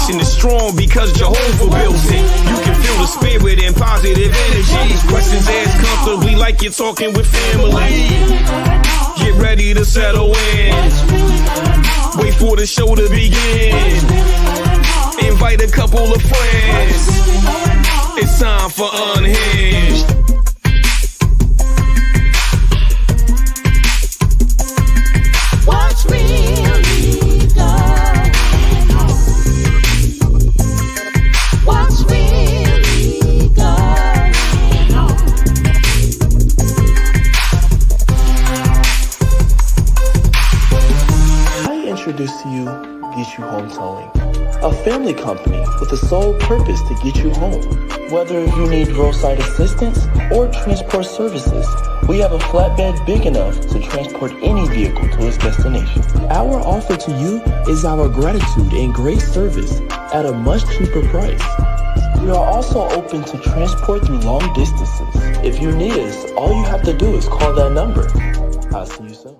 foundation is strong because Jehovah built it. You can feel the spirit and positive energy. Questions asked comfortably like you're talking with family. Get ready to settle in. Wait for the show to begin. Invite a couple of friends. It's time for Unhinged. What's really going on? What's really going on? I introduce to you Get You Home Towing, a family company with the sole purpose to get you home. Whether you need roadside assistance or transport services, we have a flatbed big enough to transport any vehicle to its destination. Our offer to you is our gratitude and great service at a much cheaper price. We are also open to transport through long distances. If you need us, all you have to do is call that number. I'll see you soon.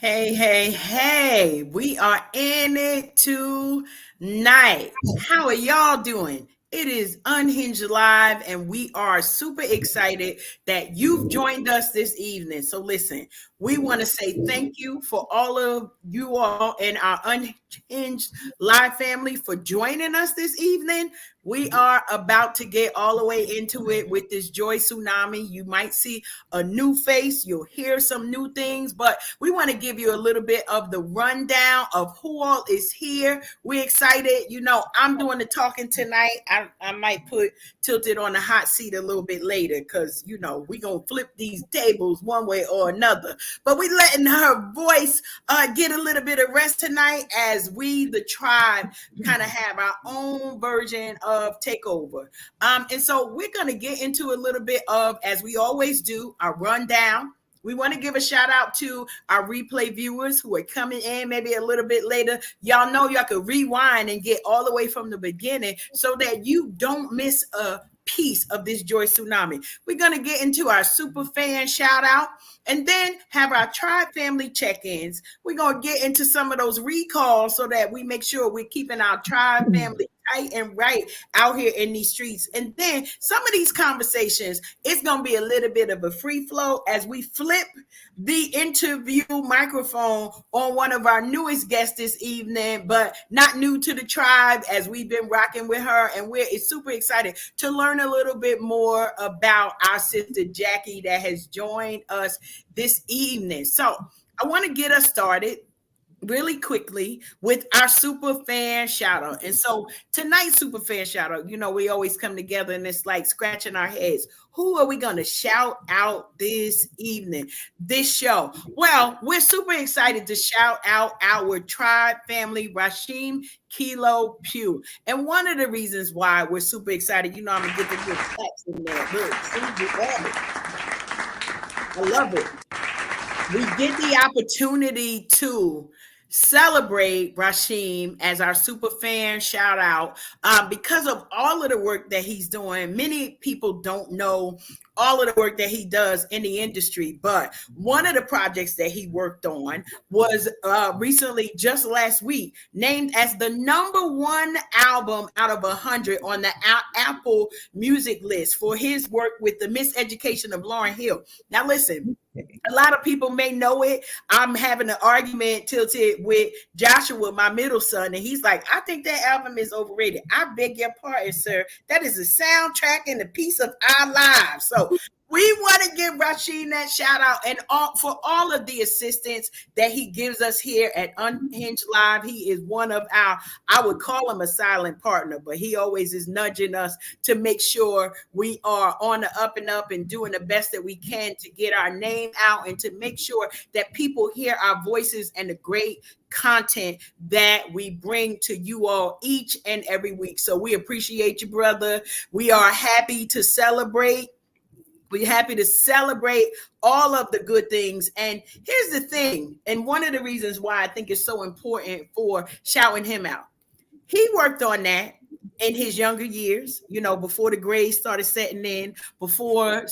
Hey, we are in it tonight. How are y'all doing? It is Unhinged Live, and we are super excited that you've joined us this evening. So listen, we want to say thank you for all of you all in our Unhinged Live family for joining us this evening. We are about to get all the way into it with this Joy Tsunami. You might see a new face. You'll hear some new things, but we want to give you a little bit of the rundown of who all is here. We're excited. You know, I'm doing the talking tonight. I might put Tilted on the hot seat a little bit later because, you know, we're going to flip these tables one way or another. But we're letting her voice get a little bit of rest tonight as we, the tribe, kind of have our own version of takeover. And so we're going to get into a little bit of, as we always do, our rundown. We want to give a shout out to our replay viewers who are coming in maybe a little bit later. Y'all know y'all can rewind and get all the way from the beginning so that you don't miss a piece of this Joy Tsunami. We're going to get into our super fan shout out and then have our tribe family check-ins. We're going to get into some of those recalls so that we make sure we're keeping our tribe family tight and right out here in these streets. And then some of these conversations, it's going to be a little bit of a free flow as we flip the interview microphone on one of our newest guests this evening, but not new to the tribe as we've been rocking with her. And we're super excited to learn a little bit more about our sister Jackie that has joined us this evening. So I want to get us started really quickly with our super fan shout out. And so tonight's super fan shout out, you know, we always come together and it's like scratching our heads. Who are we going to shout out this evening, this show? Well, we're super excited to shout out our tribe family, Rashim Kilo Pugh. And one of the reasons why we're super excited, you know, I'm going to get the good claps in there. Look, see, you love it. I love it. We get the opportunity to celebrate Rashim as our super fan shout out because of all of the work that he's doing. Many people don't know all of the work that he does in the industry, but one of the projects that he worked on was recently, just last week, named as the #1 album out of 100 on the Apple Music list for his work with the Miseducation of Lauryn Hill. Now listen, a lot of people may know it. I'm having an argument tilted with Joshua, my middle son, and he's like, I think that album is overrated. I beg your pardon, sir. That is a soundtrack and a piece of our lives. So we want to give Rashid that shout out and for all of the assistance that he gives us here at Unhinged Live. He is one of our, I would call him a silent partner, but he always is nudging us to make sure we are on the up and up and doing the best that we can to get our name out and to make sure that people hear our voices and the great content that we bring to you all each and every week. So we appreciate you, brother. We are happy to celebrate. We're happy to celebrate all of the good things. And here's the thing, and one of the reasons why I think it's so important for shouting him out. He worked on that in his younger years, before the grays started setting in, before,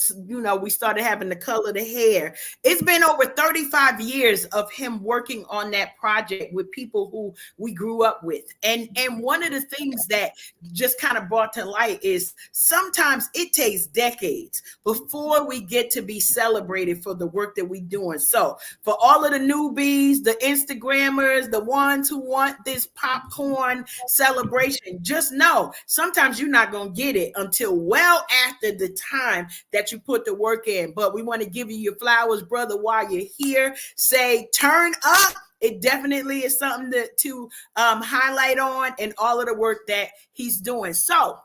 we started having to color the hair. It's been over 35 years of him working on that project with people who we grew up with. And one of the things that just kind of brought to light is sometimes it takes decades before we get to be celebrated for the work that we're doing. So for all of the newbies, the Instagrammers, the ones who want this popcorn celebration, just know sometimes you're not going to get it until well after the time that you put the work in. But we want to give you your flowers, brother, while you're here. Say, turn up. It definitely is something to highlight on, and all of the work that he's doing. So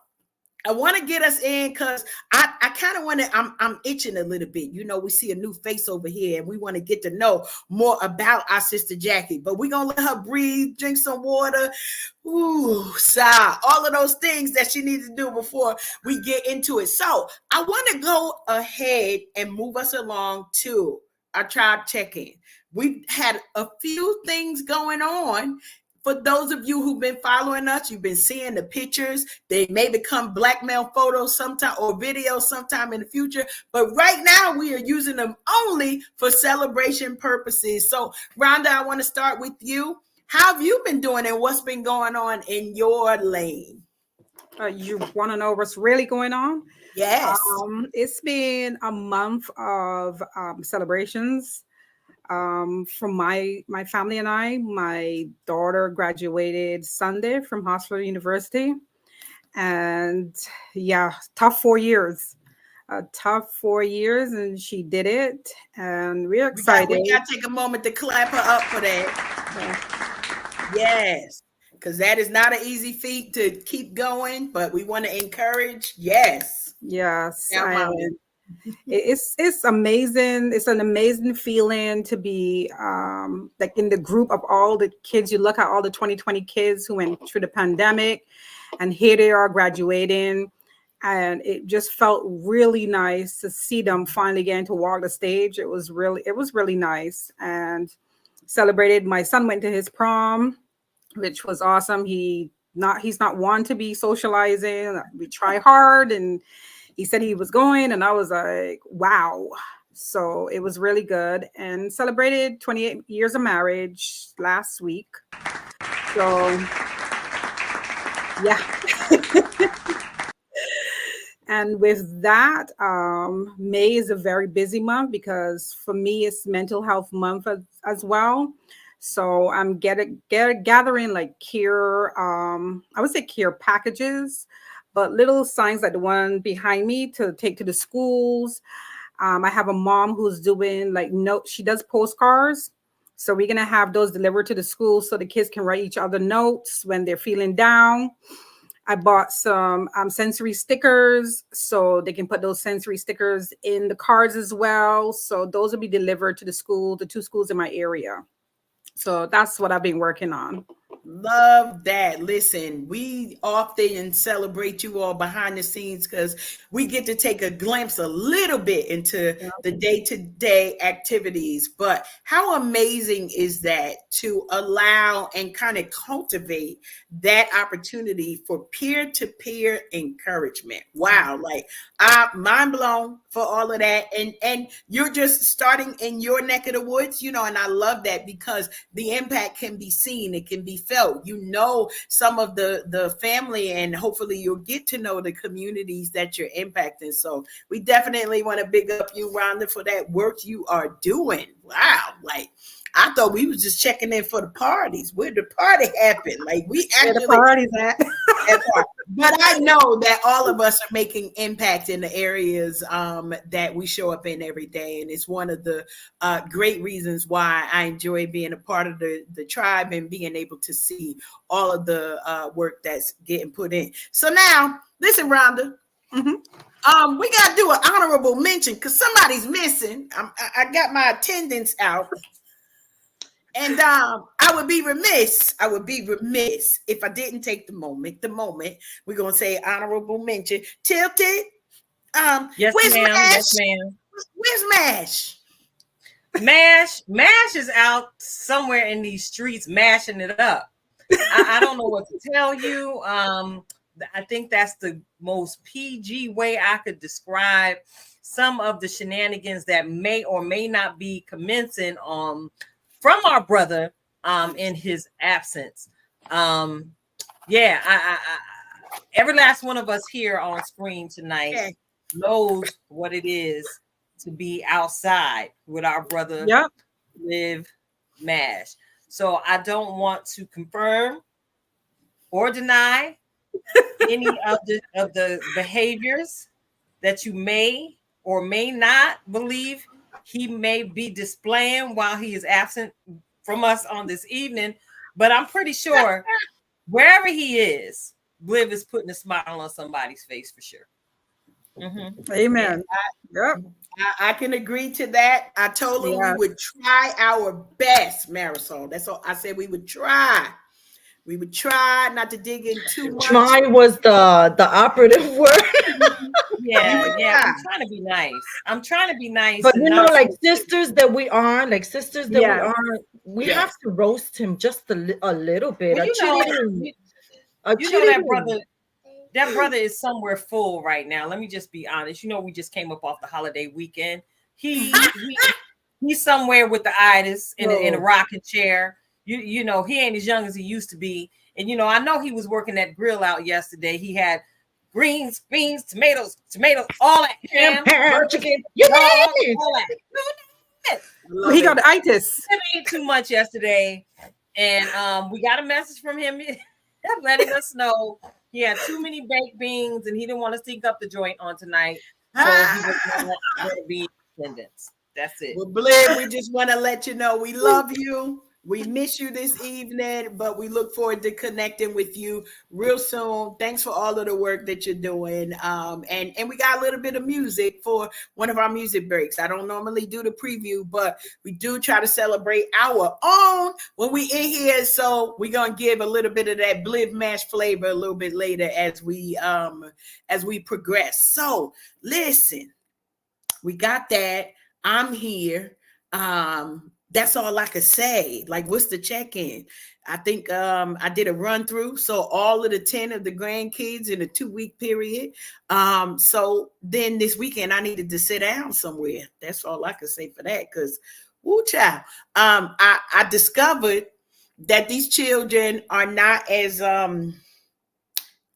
I want to get us in because I kind of want to, I'm itching a little bit. We see a new face over here and we want to get to know more about our sister Jackie, but we're going to let her breathe, drink some water, sigh, all of those things that she needs to do before we get into it. So I want to go ahead and move us along to our tribe check-in. We've had a few things going on. For those of you who've been following us, you've been seeing the pictures. They may become blackmail photos sometime or videos sometime in the future. But right now, we are using them only for celebration purposes. So, Rhonda, I want to start with you. How have you been doing and what's been going on in your lane? You want to know what's really going on? Yes. It's been a month of celebrations. From my family and I. My daughter graduated Sunday from Hospital University, and tough 4 years. Tough 4 years, and she did it, and we're excited. We got to take a moment to clap her up for that. Yes, because that is not an easy feat to keep going, but we want to encourage. Yes. It's amazing. It's an amazing feeling to be like in the group of all the kids. You look at all the 2020 kids who went through the pandemic, and here they are graduating, and it just felt really nice to see them finally getting to walk the stage. It was really nice, and celebrated. My son went to his prom, which was awesome. He's not one to be socializing. We try hard, and he said he was going, and I was like, wow. So it was really good, and celebrated 28 years of marriage last week. So, yeah. And with that, May is a very busy month because for me, it's mental health month as well. So I'm gathering like care, I would say care packages, but little signs like the one behind me to take to the schools. I have a mom who's doing she does postcards. So we're going to have those delivered to the schools so the kids can write each other notes when they're feeling down. I bought some sensory stickers so they can put those sensory stickers in the cards as well. So those will be delivered to the 2 schools in my area. So that's what I've been working on. Love that. Listen, we often celebrate you all behind the scenes because we get to take a glimpse a little bit into the day-to-day activities. But how amazing is that to allow and kind of cultivate that opportunity for peer-to-peer encouragement? Wow, I'm mind blown for all of that. And you're just starting in your neck of the woods, and I love that because the impact can be seen, it can be felt. Some of the family, and hopefully you'll get to know the communities that you're impacting. So we definitely want to big up you, Rhonda, for that work you are doing. Wow. I thought we was just checking in for the parties. Where the party happened? We actually the parties at. But I know that all of us are making impact in the areas that we show up in every day. And it's one of the great reasons why I enjoy being a part of the tribe and being able to see all of the work that's getting put in. So now, listen, Rhonda. Mm-hmm. We got to do an honorable mention because somebody's missing. I got my attendance out. And I would be remiss if I didn't take the moment. We're going to say honorable mention. Tilted. Yes, ma'am. Mash? Yes, ma'am. Where's Mash? Mash is out somewhere in these streets mashing it up. I don't know what to tell you. I think that's the most PG way I could describe some of the shenanigans that may or may not be commencing from our brother in his absence. Yeah, I every last one of us here on screen tonight knows what it is to be outside with our brother Live Mash. So I don't want to confirm or deny any of the behaviors that you may or may not believe he may be displaying while he is absent from us on this evening. But I'm pretty sure wherever he is, Bliv is putting a smile on somebody's face for sure. Mm-hmm. Amen. I can agree to that. I told him we would try our best, Marisol. That's all I said. We would try. We would try not to dig in too much. Try was the operative word. Yeah. I'm trying to be nice. But you know, like sisters that we are, we have to roast him just a little bit. Well, that brother is somewhere full right now. Let me just be honest. You know, we just came up off the holiday weekend. He's somewhere with the itis in a rocking chair. You know, he ain't as young as he used to be. And, you know, I know he was working that grill out yesterday. He had greens, beans, tomatoes, all that. Ham, chicken. All that. He got the itis. He ate too much yesterday. And we got a message from him letting us know he had too many baked beans and he didn't want to sneak up the joint on tonight. So he was going to be in attendance. That's it. Well, Blair, we just want to let you know we love you. We miss you this evening, but we look forward to connecting with you real soon. Thanks for all of the work that you're doing. And we got a little bit of music for one of our music breaks. I don't normally do the preview, but we do try to celebrate our own when we in here. So we're gonna give a little bit of that Bliv Mash flavor a little bit later as we progress. So listen, we got that. I'm here. That's all I could say. Like, what's the check-in? I think I did a run through. So all of the 10 of the grandkids in a 2-week period. So then this weekend I needed to sit down somewhere. That's all I could say for that. Because, woo child. I discovered that these children are not as I'm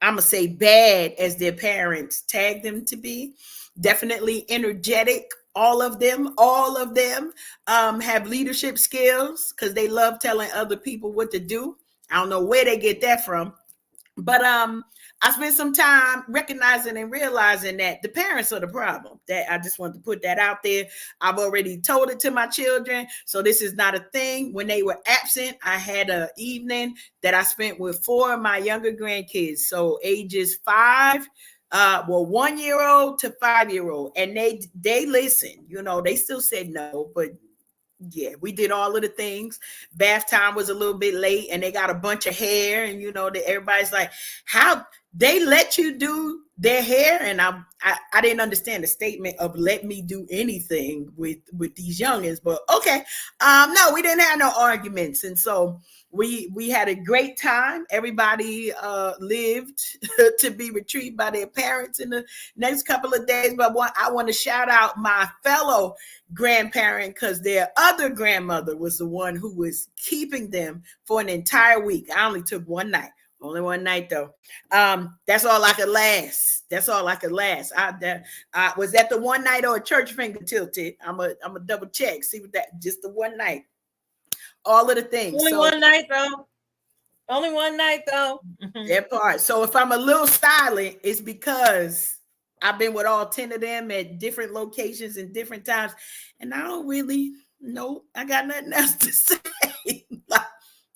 gonna say bad as their parents tagged them to be. Definitely energetic. All of them have leadership skills because they love telling other people what to do. I don't know where they get that from, but I spent some time recognizing and realizing that the parents are the problem. That I just want to put that out there. I've already told it to my children, so this is not a thing. When they were absent, I had an evening that I spent with 4 of my younger grandkids, so ages 5. 1-year-old to 5-year-old, and they listen. You know, they still said no, but yeah, we did all of the things. Bath time was a little bit late, and they got a bunch of hair, and you know that everybody's like, how they let you do their hair? And I didn't understand the statement of let me do anything with these youngins, but okay. No, we didn't have no arguments, and so we had a great time. Everybody lived to be retrieved by their parents in the next couple of days. But I want to shout out my fellow grandparent because their other grandmother was the one who was keeping them for an entire week. I only took one night. Only one night though. That's all I could last. I was that the one night or a church finger tilted. I'm a double check. See what that just the one night. All of the things. Only one night though. That part. So if I'm a little silent, it's because I've been with all 10 of them at different locations and different times, and I don't really know. I got nothing else to say.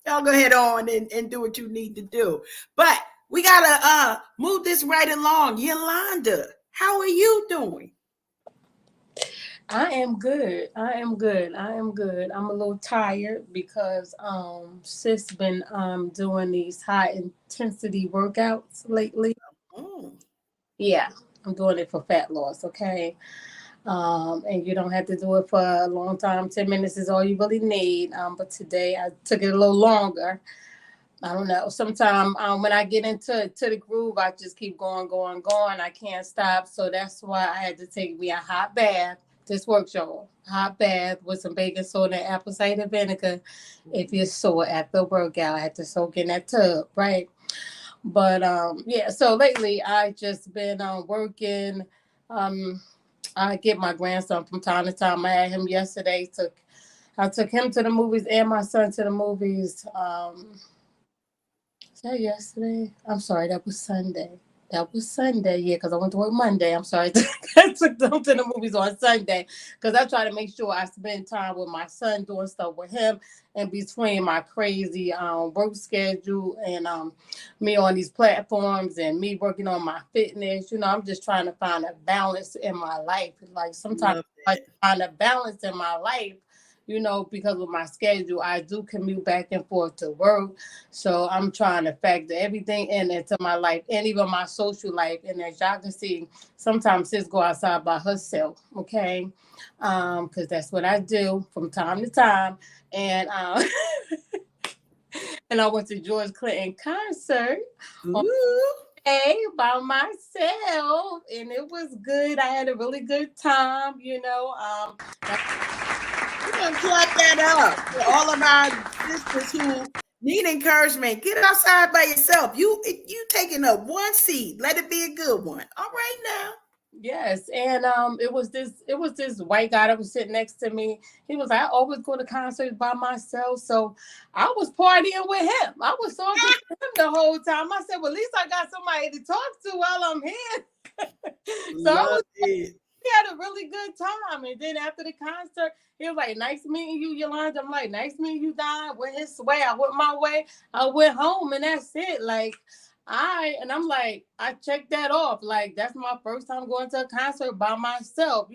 Y'all go ahead on and do what you need to do. But we gotta move this right along. Yolanda, how are you doing? I am good. I'm a little tired because sis been doing these high intensity workouts lately. Oh. Yeah, I'm doing it for fat loss, okay? And you don't have to do it for a long time. 10 minutes is all you really need. But today I took it a little longer. I don't know. Sometimes when I get into the groove, I just keep going, going, going. I can't stop. So that's why I had to take me a hot bath. This works, y'all. Hot bath with some baking soda and apple cider vinegar. If you're sore after a workout, I had to soak in that tub, right? But yeah. So lately, I just been working. Um, I get my grandson from time to time. I had him yesterday. I took him to the movies and my son to the movies. Was that yesterday? I'm sorry, that was Sunday. That was Sunday, yeah, because I went to work Monday. I'm sorry. I took them to the movies on Sunday because I try to make sure I spend time with my son doing stuff with him and between my crazy work schedule and me on these platforms and me working on my fitness. I'm just trying to find a balance in my life. Like sometimes I find a balance in my life, because with my schedule, I do commute back and forth to work. So I'm trying to factor everything into my life and even my social life. And as y'all can see, sometimes sis go outside by herself, okay? Because that's what I do from time to time. And and I went to George Clinton concert on Sunday by myself, and it was good. I had a really good time, We're gonna clap that up for all of our sisters who need encouragement. Get outside by yourself. You taking up one seat. Let it be a good one. All right now. Yes, and it was this white guy that was sitting next to me. He was like, I always go to concerts by myself, so I was partying with him. I was talking to him the whole time. I said, well, at least I got somebody to talk to while I'm here. So we had a really good time. And then after the concert, he was like, nice meeting you, Yolanda. I'm like, nice meeting you, Don. Went his way. I went my way. I went home, and that's it. Like, I'm like, I checked that off. Like, that's my first time going to a concert by myself,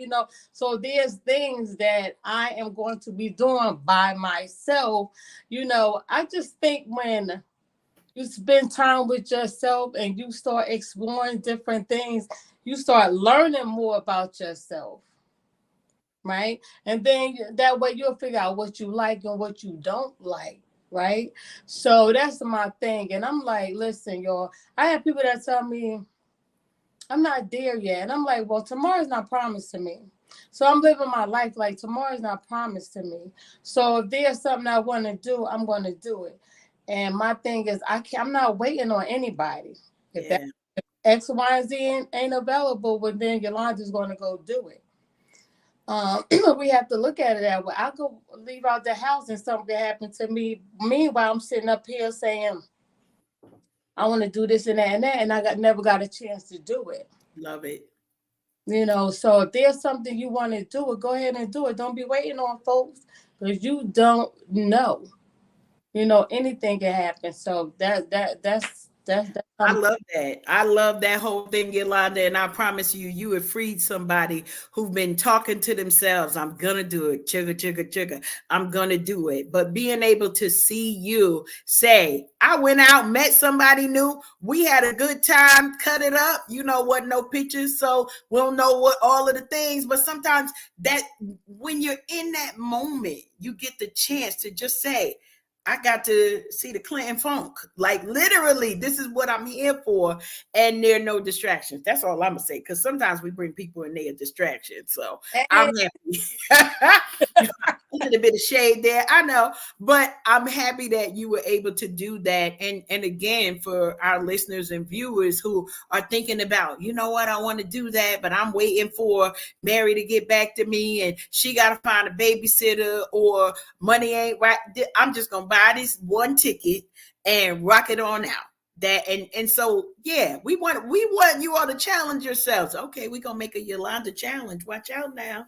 So there's things that I am going to be doing by myself. I just think when you spend time with yourself and you start exploring different things, you start learning more about yourself. Right. And then that way you'll figure out what you like and what you don't like. Right. So that's my thing. And I'm like, listen, y'all, I have people that tell me I'm not there yet. And I'm like, well, tomorrow's not promised to me. So I'm living my life like tomorrow's not promised to me. So if there's something I want to do, I'm going to do it. And my thing is, I'm not waiting on anybody. If that X, Y, and Z ain't available, well, then Yolanda's going to go do it. We have to look at it that way. I go leave out the house and something happened to me. Meanwhile, I'm sitting up here saying, I want to do this and that and that, and I never got a chance to do it. Love it. So if there's something you want to do it, go ahead and do it. Don't be waiting on folks because you don't know. Anything can happen. So that's I love that. I love that whole thing, Yolanda. And I promise you, you have freed somebody who've been talking to themselves. I'm going to do it. Chugga, chugga, chugga. I'm going to do it. But being able to see you say, I went out, met somebody new. We had a good time, cut it up. What? No pictures. So we'll know what all of the things. But sometimes that when you're in that moment, you get the chance to just say, I got to see the Clinton Funk. Like literally, this is what I'm here for. And there are no distractions. That's all I'm gonna say. Because sometimes we bring people in there distractions. So I'm happy. A little bit of shade there, I know, but I'm happy that you were able to do that. And again, for our listeners and viewers who are thinking about, you know what, I want to do that, but I'm waiting for Mary to get back to me, and she got to find a babysitter, or money ain't right. I'm just gonna buy this one ticket and rock it on out. And so yeah, we want you all to challenge yourselves. Okay, we're gonna make a Yolanda challenge. Watch out now.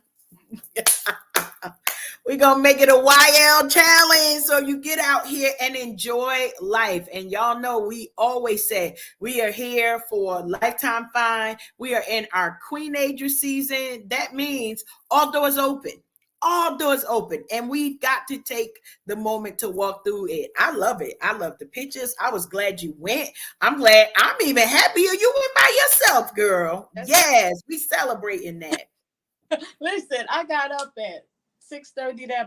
We're going to make it a YL challenge so you get out here and enjoy life. And y'all know we always say we are here for Lifetime Fine. We are in our Queenager season. That means all doors open. All doors open. And we got to take the moment to walk through it. I love it. I love the pictures. I was glad you went. I'm even happier you went by yourself, girl. Yes, we celebrating that. Listen, I got up at 6:30 I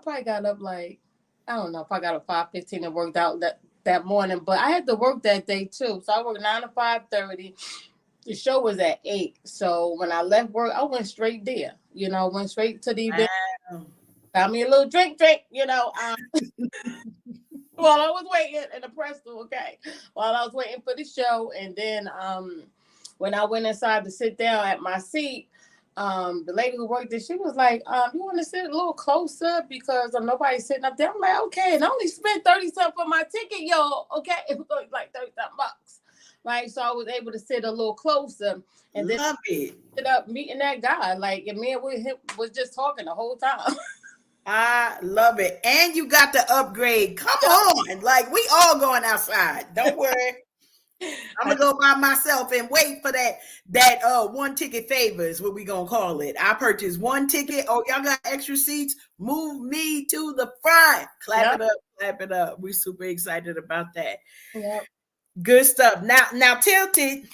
probably got up like, I don't know if I got up 5:15 and worked out that that morning, but I had to work that day too. So I worked 9 to 5:30. The show was at 8. So when I left work, I went straight there. Went straight to the event. Wow. Got me a little drink, while I was waiting in the press room, okay. While I was waiting for the show. And then when I went inside to sit down at my seat, the lady who worked there, she was like, you want to sit a little closer because nobody's sitting up there. I'm like, okay, and I only spent 30 something for my ticket, y'all. Okay, it was only like 30 something bucks. Right. So I was able to sit a little closer and then ended up meeting that guy. Like, and me and him was just talking the whole time. I love it. And you got the upgrade. Come on. Like, we all going outside. Don't worry. I'm gonna go by myself and wait for that one ticket favor is what we gonna call it. I purchased one ticket. Oh, y'all got extra seats? Move me to the front. Clap it up. We're super excited about that. Yep. Good stuff. Now, Tilted.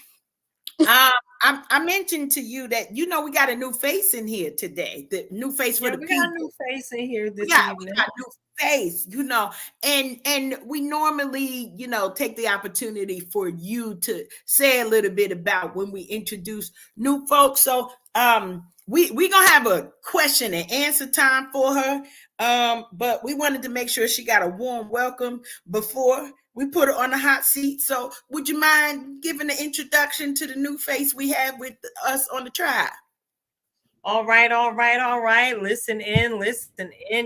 I mentioned to you that we got a new face in here today. The new face for the people. We got a new face in here this evening. We got new face, and we normally, take the opportunity for you to say a little bit about when we introduce new folks. So we gonna have a question and answer time for her. But we wanted to make sure she got a warm welcome before we put her on the hot seat. So would you mind giving the introduction to the new face we have with us on the tribe? All right. Listen in.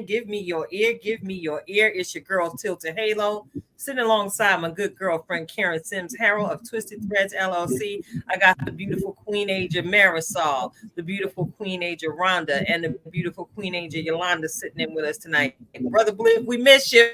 Give me your ear. It's your girl, Tilted Halo, sitting alongside my good girlfriend, Karen Sims Harrell of Twisted Threads, LLC. I got the beautiful Queen Aja Marisol, the beautiful Queen Aja Rhonda, and the beautiful Queen Aja Yolanda sitting in with us tonight. Brother Blick, we miss you.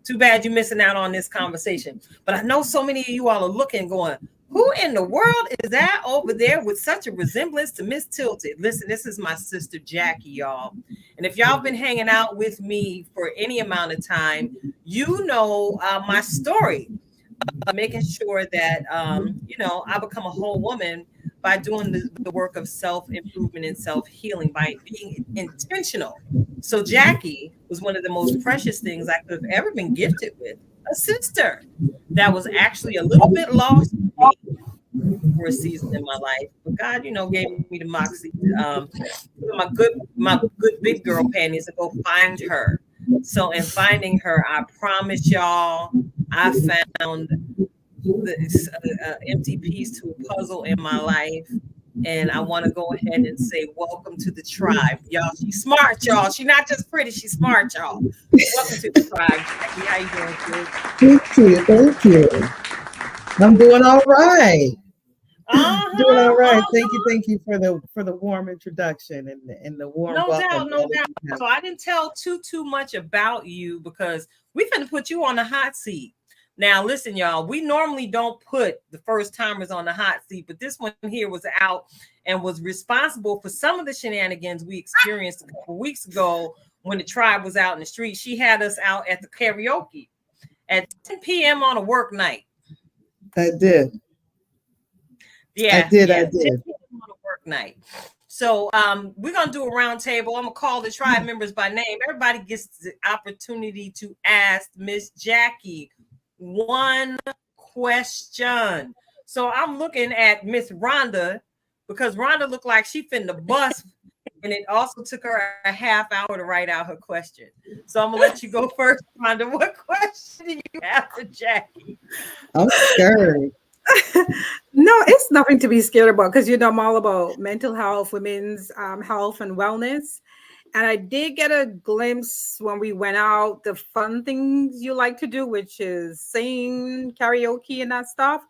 Too bad you're missing out on this conversation. But I know so many of you all are looking, going, who in the world is that over there with such a resemblance to Miss Tilted? Listen, this is my sister Jackie, y'all. And if y'all been hanging out with me for any amount of time, you know my story. Making sure that, I become a whole woman by doing the work of self-improvement and self-healing, by being intentional. So Jackie was one of the most precious things I could have ever been gifted with, a sister that was actually a little bit lost for a season in my life. But God, gave me the moxie, my good big girl panties to go find her. So in finding her, I promise y'all, I found this empty piece to a puzzle in my life. And I want to go ahead and say, welcome to the tribe. Y'all, she's smart, y'all. She's not just pretty, she's smart, y'all. Welcome to the tribe. Jackie, how you doing, Thank you. I'm doing all right. Doing all right. Thank you for the warm introduction and the warm welcome. No doubt. So I didn't tell too much about you because we finna put you on the hot seat. Now, listen, y'all, we normally don't put the first timers on the hot seat, but this one here was out and was responsible for some of the shenanigans we experienced a couple weeks ago when the tribe was out in the street. She had us out at the karaoke at 10 p.m. on a work night. I did. Yeah, I did. 10 p.m. on a work night. So we're going to do a round table. I'm going to call the tribe members by name. Everybody gets the opportunity to ask Miss Jackie one question. So I'm looking at Miss Rhonda because Rhonda looked like she finna bust, and it also took her a half hour to write out her question. So I'm gonna let you go first, Rhonda. What question do you have for Jackie? I'm scared. No, it's nothing to be scared about because I'm all about mental health, women's health and wellness. And I did get a glimpse when we went out, the fun things you like to do, which is sing, karaoke, and that stuff.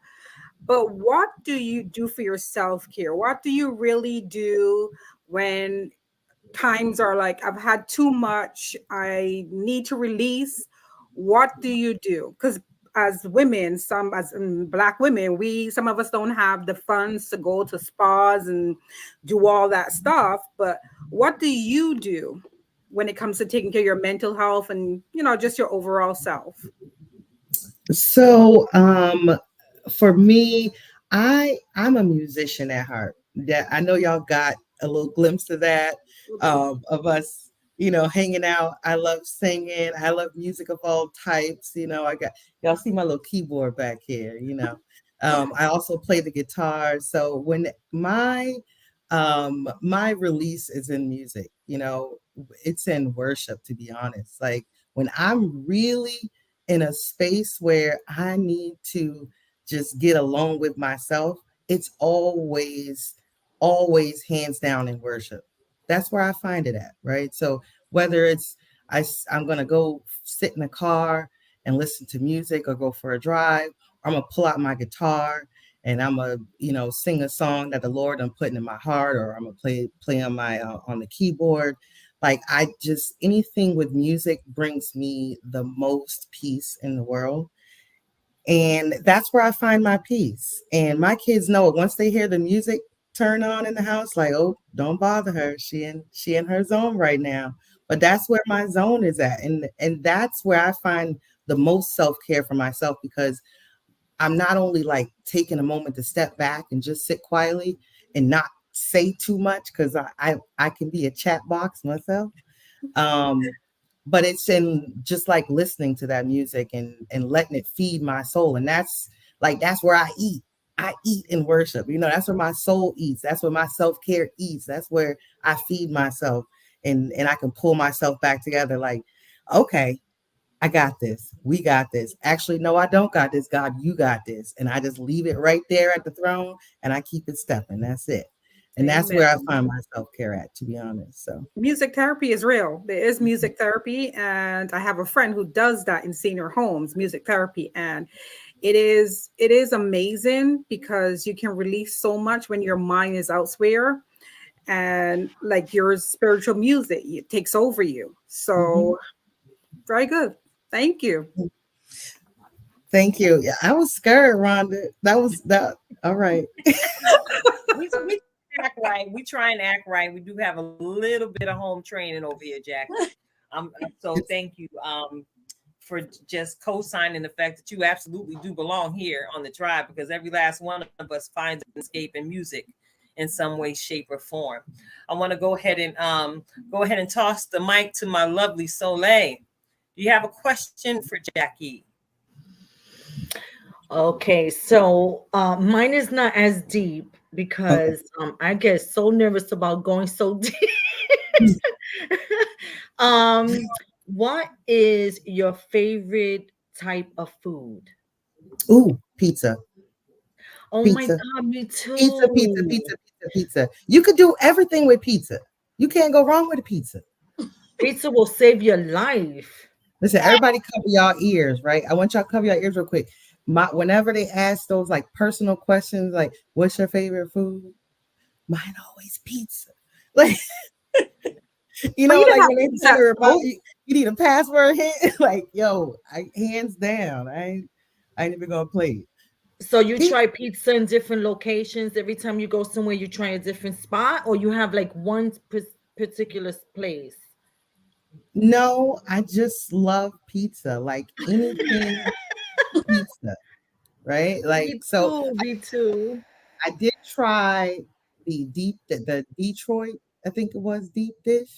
But what do you do for your self-care? What do you really do when times are like, I've had too much, I need to release? What do you do? Because as women, as Black women, some of us don't have the funds to go to spas and do all that stuff. But what do you do when it comes to taking care of your mental health and, just your overall self? So for me, I'm a musician at heart. That I know y'all got a little glimpse of that, of us hanging out. I love singing. I love music of all types. I got y'all see my little keyboard back here. I also play the guitar. So when my release is in music, it's in worship, to be honest. Like when I'm really in a space where I need to just get alone with myself, it's always hands down in worship. That's where I find it at, right? So whether it's I'm gonna go sit in a car and listen to music or go for a drive, or I'm gonna pull out my guitar and I'm gonna sing a song that the Lord I'm putting in my heart, or I'm gonna play on my on the keyboard. Like I just anything with music brings me the most peace in the world. And that's where I find my peace. And my kids know it. Once they hear the music turn on in the house, like, oh, don't bother her. She in her zone right now. But that's where my zone is at. And that's where I find the most self-care for myself, because I'm not only like taking a moment to step back and just sit quietly and not say too much, because I can be a chat box myself. But it's in just like listening to that music and letting it feed my soul. And that's where I eat in worship. That's where my soul eats. That's where my self-care eats. That's where I feed myself, and I can pull myself back together. Like, okay, I got this. We got this. Actually, no, I don't got this. God, you got this. And I just leave it right there at the throne and I keep it stepping. That's it. And that's where I find my self-care at, to be honest. So music therapy is real. There is music therapy, and I have a friend who does that in senior homes, music therapy, and it is amazing because you can release so much when your mind is elsewhere, and like your spiritual music, it takes over you. So very good. Thank you. Thank you. Yeah, I was scared, Rhonda. That was that. All right. we act right. We try and act right. We do have a little bit of home training over here, Jack. So thank you for just co-signing the fact that you absolutely do belong here on the tribe, because every last one of us finds an escape in music in some way, shape, or form. I want to go ahead and toss the mic to my lovely Soleil. Do you have a question for Jackie? Okay, so mine is not as deep because I get so nervous about going so deep. What is your favorite type of food? Ooh, pizza. Oh my Pizza. God, me too. Pizza. You could do everything with pizza. You can't go wrong with a pizza. Pizza will save your life. Listen, everybody cover y'all ears, right? I want y'all to cover your ears real quick. Whenever they ask those like personal questions, like what's your favorite food? Mine always pizza. Like like when they tell her about you need a password hit, like yo, hands down, I ain't even gonna play it. So you try pizza in different locations every time you go somewhere. You try a different spot, or you have like one particular place? No, I just love pizza. Like anything pizza, right? Like me too. I did try the Detroit, I think it was deep dish.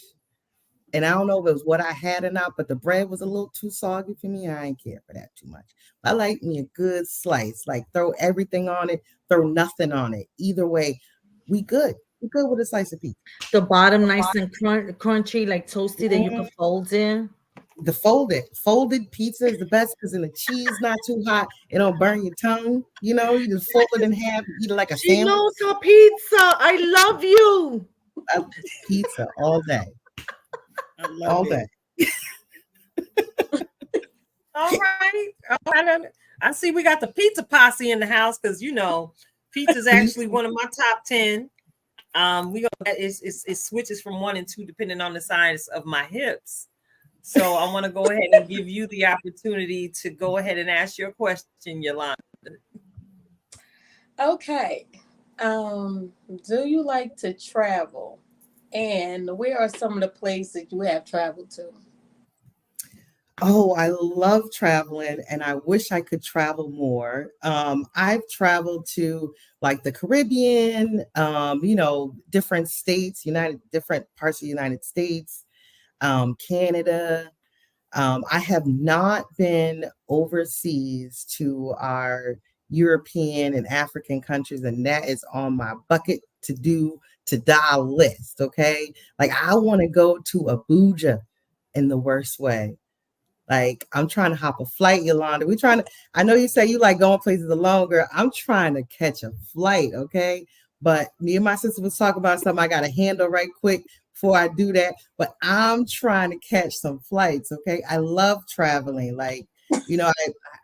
And I don't know if it was what I had or not, but the bread was a little too soggy for me. I ain't care for that too much. I like me a good slice, like throw everything on it, throw nothing on it. Either way, we good. We good with a slice of pizza. The bottom nice and crunchy, like toasty, that you can fold in. The folded pizza is the best because then the cheese not too hot. It don't burn your tongue. You just fold it in half, eat it like a She sandwich. knows her pizza. I love you. I love pizza all day. All day. All right. I see we got the pizza posse in the house because pizza is actually one of my top 10. It switches from 1 and 2 depending on the size of my hips. So I want to go ahead and give you the opportunity to go ahead and ask your question, Yolanda. Okay. Do you like to travel? And where are some of the places you have traveled to? Oh, I love traveling and I wish I could travel more. I've traveled to like the Caribbean, different states, different parts of the United States. Canada. I have not been overseas to our European and African countries, and that is on my bucket to die list. Okay. Like I want to go to Abuja in the worst way. Like I'm trying to hop a flight, Yolanda. I know you say you like going places alone, girl. I'm trying to catch a flight, okay? But me and my sister was talking about something I gotta handle right quick before I do that. But I'm trying to catch some flights, okay? I love traveling. Like,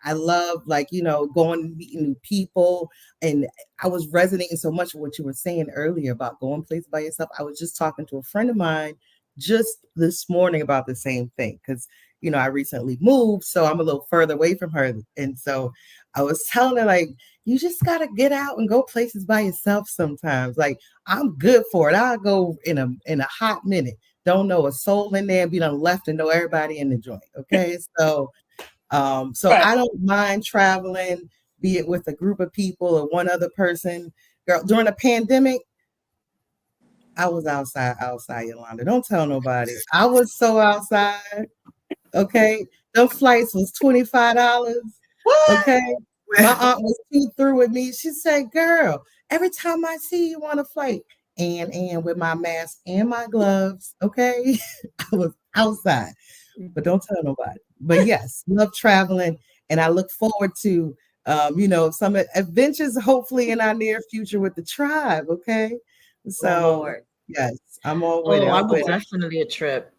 I love like, going and meeting new people. And I was resonating so much with what you were saying earlier about going places by yourself. I was just talking to a friend of mine just this morning about the same thing. Because I recently moved, so I'm a little further away from her. And so I was telling her, like, you just got to get out and go places by yourself sometimes. Like, I'm good for it. I'll go in a hot minute. Don't know a soul in there and be done left and know everybody in the joint. Okay. So, Right. I don't mind traveling, be it with a group of people or one other person. Girl, during the pandemic, I was outside, Yolanda. Don't tell nobody. I was so outside. Okay. Them flights was $25. Okay. My aunt was too through with me. She said, girl, every time I see you on a flight, and with my mask and my gloves, okay. I was outside. But don't tell nobody. But yes, love traveling. And I look forward to some adventures hopefully in our near future with the tribe. Okay. So Lord. yes, I'm all with Oh, it. I I'm would with it. definitely a trip.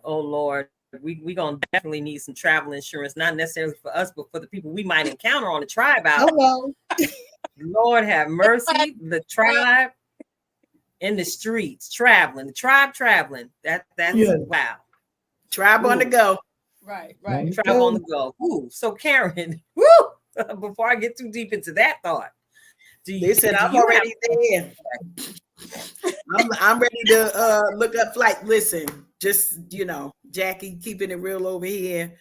Oh Lord. We gonna definitely need some travel insurance, not necessarily for us, but for the people we might encounter on the tribe out. Hello. Lord have mercy. The tribe in the streets, traveling, the tribe traveling. That's Yeah. wow. Tribe on the go. Right. Tribe on the go. Ooh, so Karen, woo, before I get too deep into that thought, Listen, I'm already there. I'm ready to look up flight. Listen, just Jackie keeping it real over here.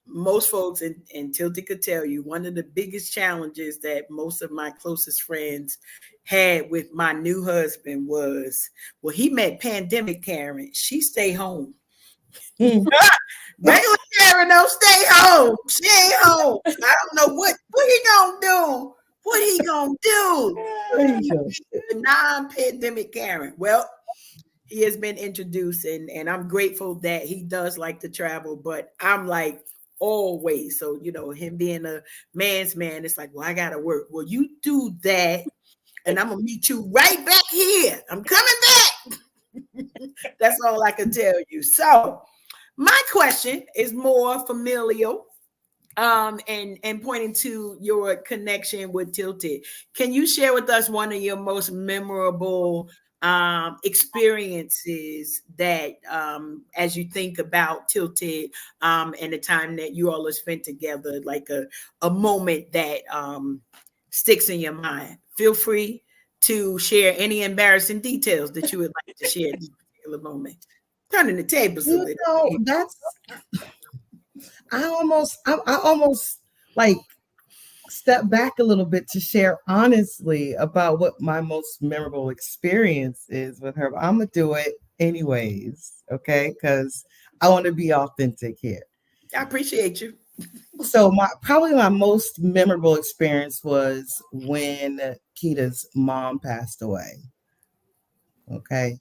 Most folks and Tilty could tell you one of the biggest challenges that most of my closest friends had with my new husband was, well, he met pandemic Karen. She stay home. Regular Karen don't stay home. She ain't home. I don't know what he gonna do. What he gonna do? Non-pandemic Karen. Well, he has been introduced, and I'm grateful that he does like to travel, but I'm like always. So, him being a man's man, it's like, well, I gotta work. Well, you do that, and I'm gonna meet you right back here. I'm coming back. That's all I can tell you. So my question is more familial, and pointing to your connection with Tilted. Can you share with us one of your most memorable experiences that, as you think about Tilted, and the time that you all have spent together, like a moment that sticks in your mind? Feel free to share any embarrassing details that you would like to share at this particular moment. Turning the tables a little. I almost like step back a little bit to share honestly about what my most memorable experience is with her. But I'm gonna do it anyways, okay? Because I want to be authentic here. I appreciate you. So probably my most memorable experience was when Kita's mom passed away. Okay.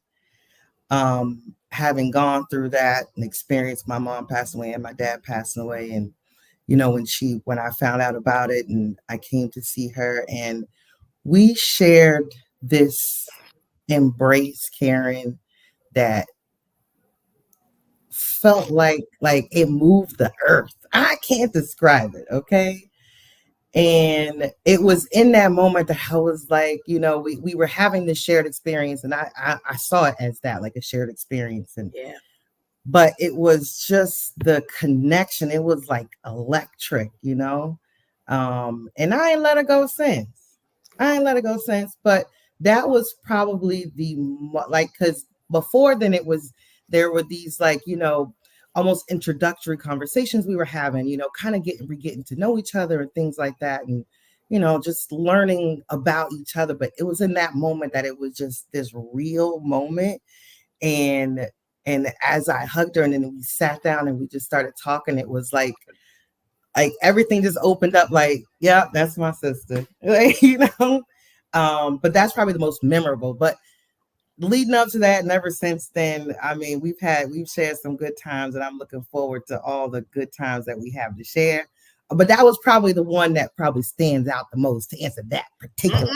Having gone through that and experienced my mom passing away and my dad passing away, and when I found out about it and I came to see her, and we shared this embrace, Karen, that felt like it moved the earth. I can't describe it, okay? And it was in that moment that I was like, we were having this shared experience, and I saw it as that, like a shared experience. And yeah. But it was just the connection. It was like electric, and I ain't let her go since. But that was probably because before then there were these almost introductory conversations we were having, kind of getting to know each other and things like that. And, just learning about each other. But it was in that moment that it was just this real moment. And And as I hugged her and then we sat down and we just started talking, it was like everything just opened up, like, yeah, that's my sister. Like, but that's probably the most memorable. But leading up to that and ever since then, I mean, we've shared some good times, and I'm looking forward to all the good times that we have to share. But that was probably the one that probably stands out the most to answer that particular.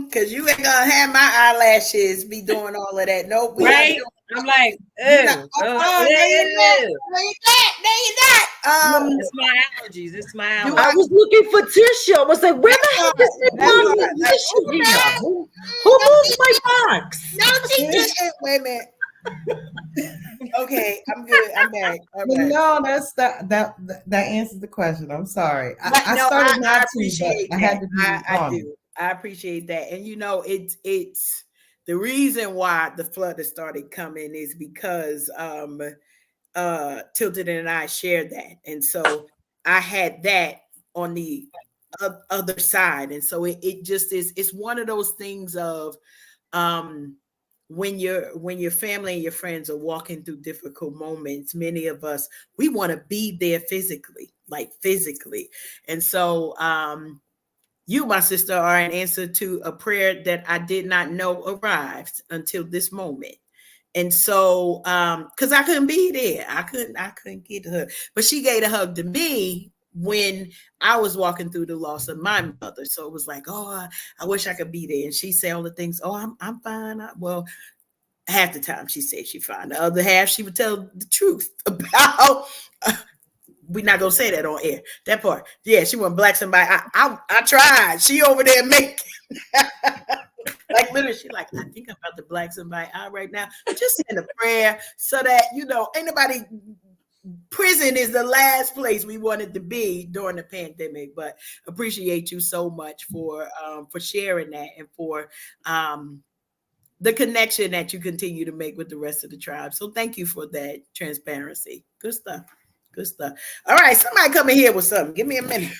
Because you ain't gonna have my eyelashes be doing all of that. Nope. Right? I'm like, No, no, you're not. it's my allergies. It's my allergies. I was looking for tissue. I was like, where the heck is this tissue here? Who moved my box? No, she didn't. Wait a minute. Okay, I'm good. I'm back. But no, that answers the question. I'm sorry. I started not to, but I had to be I do. I appreciate that. And it's the reason why the flood has started coming is because Tilden and I shared that. And so I had that on the other side. And so it just is, it's one of those things of when your family and your friends are walking through difficult moments, many of us, we want to be there physically. And so you, my sister, are an answer to a prayer that I did not know arrived until this moment. And so because I couldn't be there, I couldn't get to her, but she gave a hug to me when I was walking through the loss of my mother. So it was like, oh, I wish I could be there. And she said all the things, oh, I'm fine. Well, half the time she said she's fine. The other half, she would tell the truth about, we're not going to say that on air, that part. Yeah, she went black somebody. I tried. She over there making, like literally, she like, I think I'm about to black somebody out right now. Just send a prayer so that, ain't nobody. Prison is the last place we wanted to be during the pandemic, but appreciate you so much for sharing that and for the connection that you continue to make with the rest of the tribe. So thank you for that transparency. Good stuff. All right, somebody come in here with something. Give me a minute.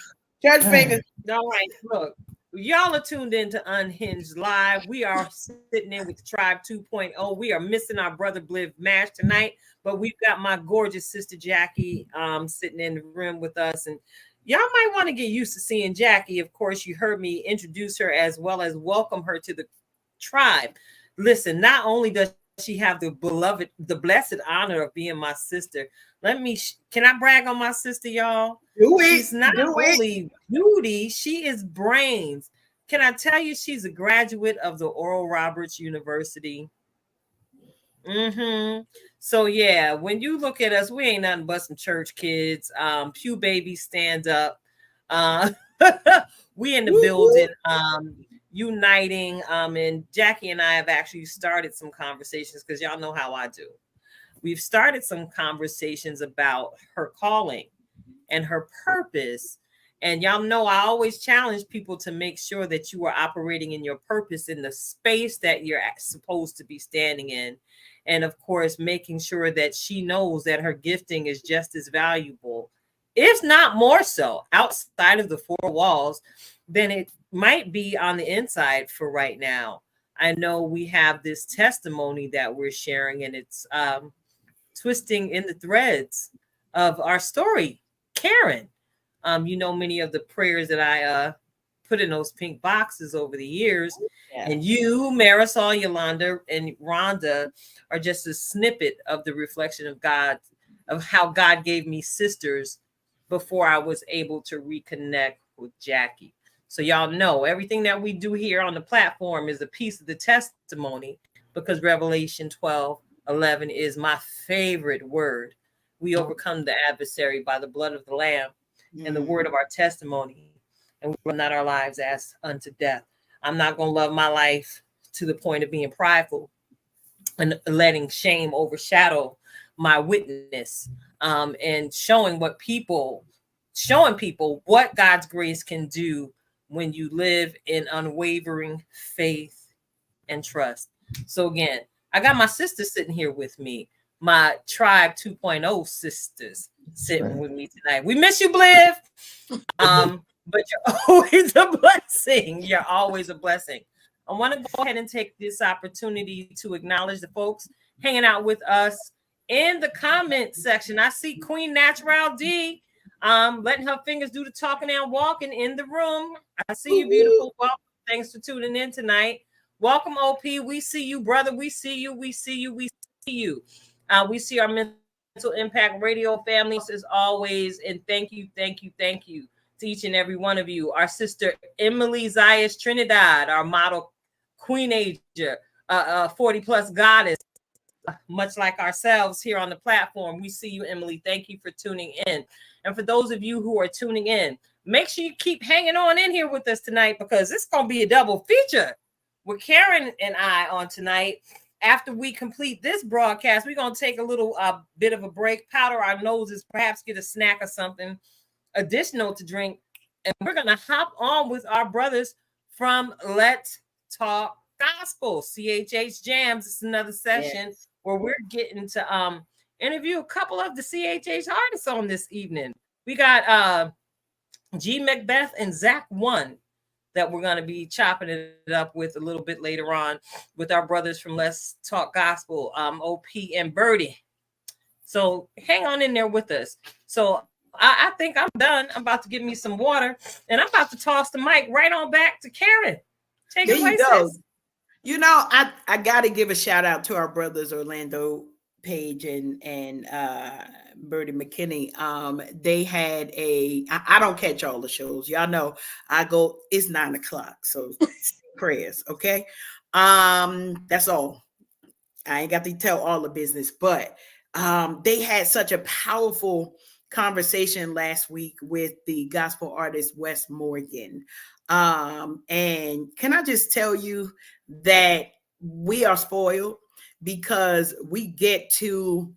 Church finger. All right, look. Y'all are tuned in to Unhinged Live. We are sitting in with Tribe 2.0. We are missing our brother Bliv Mash tonight, but we've got my gorgeous sister Jackie sitting in the room with us. And y'all might want to get used to seeing Jackie. Of course, you heard me introduce her as well as welcome her to the tribe. Listen, not only does she have the blessed honor of being my sister. Can I brag on my sister, y'all? She's not only beauty, she is brains. Can I tell you she's a graduate of the Oral Roberts University? So yeah, when you look at us, we ain't nothing but some church kids. Pew baby, stand up. We in the building, uniting. And Jackie and I have actually started some conversations because y'all know how I do. We've started some conversations about her calling and her purpose. And y'all know I always challenge people to make sure that you are operating in your purpose in the space that you're supposed to be standing in. And of course, making sure that she knows that her gifting is just as valuable, if not more so, outside of the four walls than it might be on the inside for right now. I know we have this testimony that we're sharing, and it's twisting in the threads of our story. Karen, many of the prayers that I put in those pink boxes over the years, and you, Marisol, Yolanda, and Rhonda are just a snippet of the reflection of God, of how God gave me sisters before I was able to reconnect with Jackie. So y'all know everything that we do here on the platform is a piece of the testimony, because Revelation 12:11 is my favorite word. We overcome the adversary by the blood of the Lamb and the word of our testimony, and we run not our lives as unto death. I'm not going to love my life to the point of being prideful and letting shame overshadow my witness, and showing people what God's grace can do when you live in unwavering faith and trust. So again, I got my sisters sitting here with me, my Tribe 2.0 sisters sitting with me tonight. We miss you, Bliv. But you're always a blessing. You're always a blessing. I want to go ahead and take this opportunity to acknowledge the folks hanging out with us in the comment section. I see Queen Natural D letting her fingers do the talking and walking in the room. I see you, beautiful. Welcome. Thanks for tuning in tonight. Welcome, OP. We see you, brother. We see you. We see you. We see you. We see our Mental Impact Radio families as always. And thank you, thank you, thank you to each and every one of you. Our sister Emily Zayas Trinidad, our model Queen Asia, 40 plus goddess, much like ourselves here on the platform. We see you, Emily. Thank you for tuning in. And for those of you who are tuning in, make sure you keep hanging on in here with us tonight, because it's going to be a double feature with Karen and I on tonight. After we complete this broadcast, we're going to take a little bit of a break, powder our noses, perhaps get a snack or something additional to drink. And we're going to hop on with our brothers from Let's Talk Gospel, CHH Jams. It's another session where we're getting to interview a couple of the CHH artists on this evening. We got G Macbeth and Zach One that we're going to be chopping it up with a little bit later on with our brothers from Let's Talk Gospel, OP and Birdie. So hang on in there with us. So I think I'm done. I'm about to give me some water, and I'm about to toss the mic right on back to Karen. Take it away, sis. You know, I got to give a shout out to our brothers Orlando Page and Birdie McKinney. They had I don't catch all the shows. Y'all know I go, it's 9 o'clock. So prayers. Okay. That's all. I ain't got to tell all the business, but they had such a powerful conversation last week with the gospel artist Wes Morgan. And can I just tell you that we are spoiled because we get to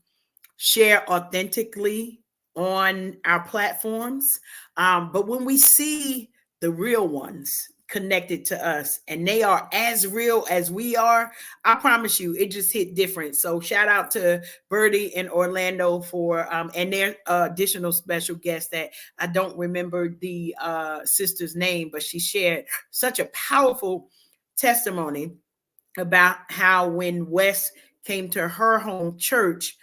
share authentically on our platforms. But when we see the real ones connected to us and they are as real as we are, I promise you, it just hit different. So shout out to Birdie and Orlando for and their additional special guest that I don't remember the sister's name, but she shared such a powerful testimony about how when Wes came to her home church,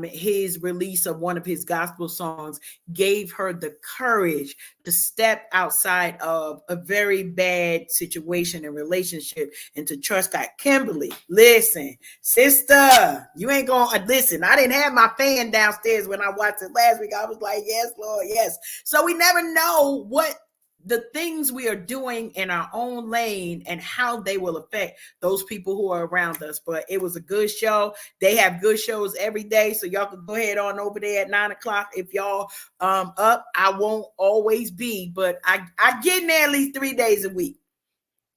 his release of one of his gospel songs gave her the courage to step outside of a very bad situation and relationship and to trust God. Kimberly, listen, sister, you ain't gonna listen. I didn't have my fan downstairs when I watched it last week. I was like, yes, Lord, yes. So we never know what the things we are doing in our own lane and how they will affect those people who are around us. But it was a good show. They have good shows every day. So y'all can go ahead on over there at 9 o'clock. If y'all up, I won't always be, but I get in there at least 3 days a week.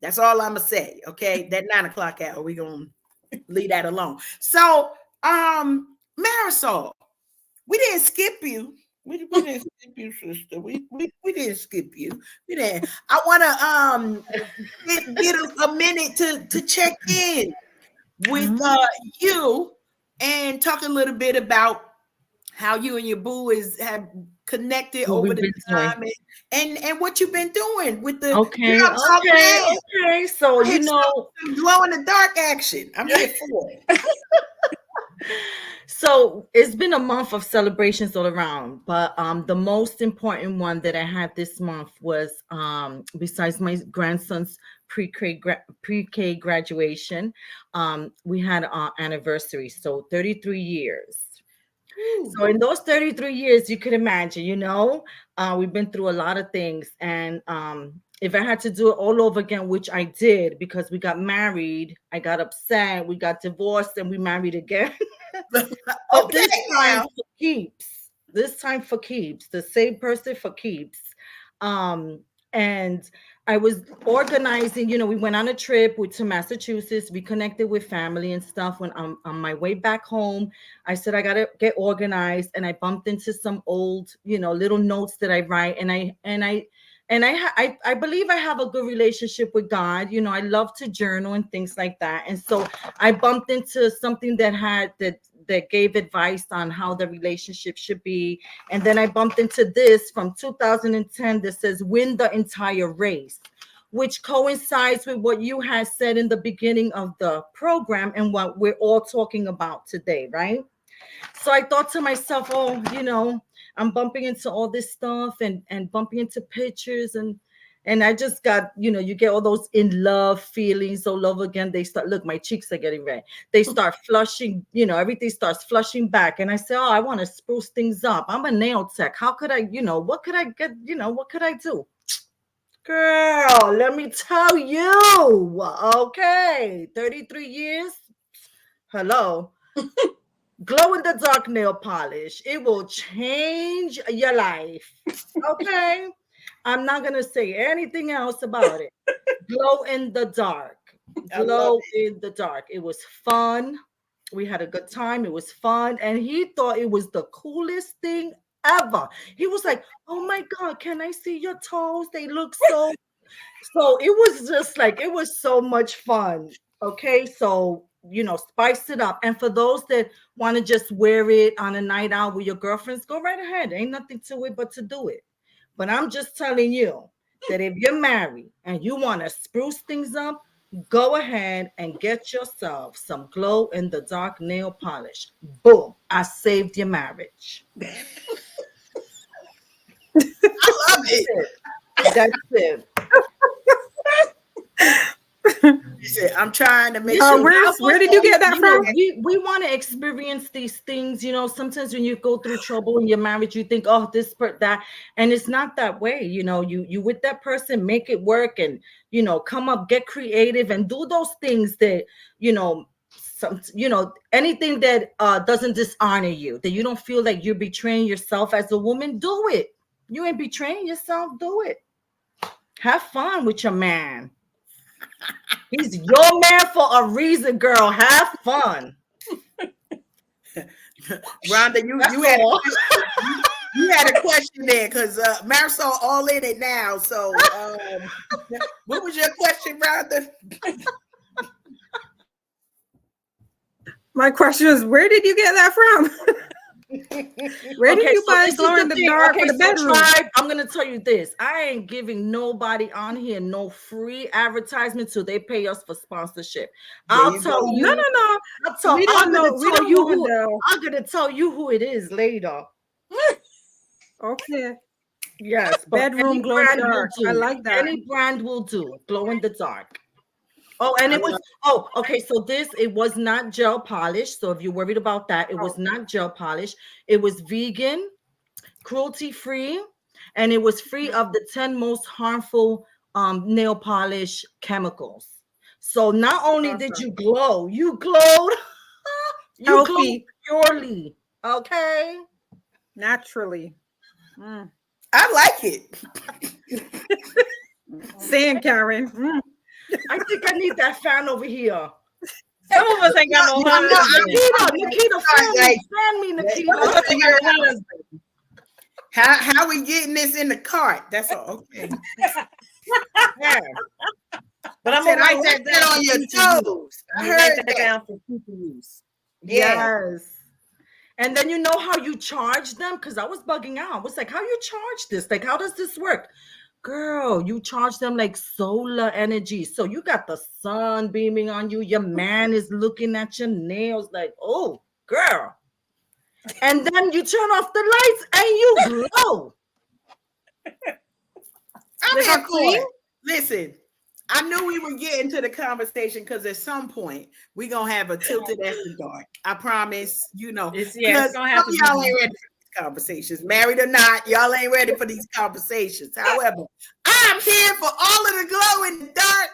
That's all I'm gonna say. Okay. That 9 o'clock hour, we're gonna leave that alone. So Marisol, we didn't skip you. We didn't skip you, sister. We didn't skip you. We didn't. I want to get a minute to check in with you and talk a little bit about how you and your boo have connected over the time and what you've been doing with the okay. So you know, glow in the dark action. I'm here for it. So it's been a month of celebrations all around, but the most important one that I had this month was besides my grandson's pre-K graduation, we had our anniversary, so 33 years. So in those 33 years, you could imagine, you know, we've been through a lot of things, and if I had to do it all over again, which I did, because we got married, I got upset, we got divorced, and we married again. Okay, this time for keeps, the same person for keeps. And I was organizing, you know, we went on a trip to Massachusetts, we connected with family and stuff. When I'm on my way back home, I said, I gotta get organized, and I bumped into some old, you know, little notes that I write, and I believe I have a good relationship with God. You know, I love to journal and things like that. And so I bumped into something that gave advice on how the relationship should be. And then I bumped into this from 2010 that says, win the entire race. which coincides with what you had said in the beginning of the program and what we're all talking about today, right? So I thought to myself, oh, I'm bumping into all this stuff and bumping into pictures and I just got, you get all those in love feelings all over again. They start, look, my cheeks are getting red. They start flushing, everything starts flushing back. And I say, oh, I want to spruce things up. I'm a nail tech. How could I, what could I get, what could I do? Girl, let me tell you. Okay, 33 years. Hello. Glow in the dark nail polish. It will change your life. Okay. I'm not going to say anything else about it. Glow in the dark. Glow in the dark. It was fun. We had a good time. It was fun. And he thought it was the coolest thing ever. He was like, oh my God, can I see your toes? They look so. So it was just like, it was so much fun. Okay. So, spice it up. And for those that want to just wear it on a night out with your girlfriends, go right ahead. Ain't nothing to it but to do it. But I'm just telling you that if you're married and you want to spruce things up, go ahead and get yourself some glow in the dark nail polish. Boom. I saved your marriage. I love it. That's it. I'm trying to make sure. sure. Where did you get that from? We want to experience these things. Sometimes when you go through trouble in your marriage, you think, oh, that, and it's not that way. You with that person, make it work, and come up, get creative, and do those things that anything that doesn't dishonor you, that you don't feel like you're betraying yourself as a woman. Do it. You ain't betraying yourself. Do it. Have fun with your man. He's your man for a reason, girl. Have fun. Rhonda, you had a question there because Marisol all in it now. So what was your question, Rhonda? My question is, where did you get that from? Where did you buy glow in the dark for the bedroom? Tribe, I'm gonna tell you this. I ain't giving nobody on here no free advertisement till they pay us for sponsorship. I'll tell you. No. I'm gonna tell you who it is later. Okay. Yes, bedroom glow in the dark. I like that. Any brand will do. Glow in the dark. Oh, and it was, okay. So it was not gel polish. So if you're worried about that, it was not gel polish. It was vegan, cruelty free, and it was free of the 10 most harmful nail polish chemicals. So not only did you glow, you glowed, you glowed purely, okay? Naturally. I like it. Same, Karen. I think I need that fan over here. Some of us ain't got no husband. Nikita, fan me, Nikita. How we getting this in the cart? That's all. Okay. Yeah. But I'm gonna write that down on your toes. I heard that down for future use. Yes. And then you know how you charge them? Because I was bugging out. I was like, how you charge this? Like, how does this work? Girl, you charge them like solar energy. So you got the sun beaming on you. Your man is looking at your nails like, oh, girl. And then you turn off the lights and you glow. I'm here for it. Listen, I knew we were getting to the conversation because at some point we're going to have a tilted after dark. I promise, It's gonna have to be. Y'all ain't ready for these conversations. Married or not, y'all ain't ready for these conversations. However, I'm here for all of the glow in the dark.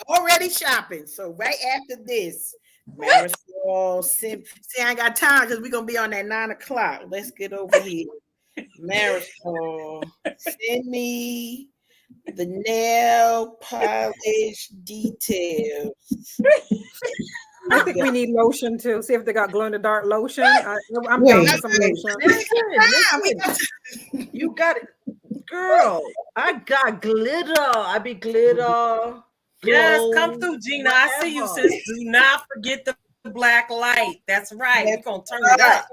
Already shopping. So right after this, Marisol, see, I ain't got time because we're going to be on that 9 o'clock. Let's get over here. Marisol, send me the nail polish details. I think we need lotion too. See if they got glow in the dark lotion. I'm down for some lotion. Listen. You got it, girl. I got glitter. I be glitter. Yes, come through, Gina. Whatever. I see you, sis. Do not forget the black light. That's right. We're gonna turn it up.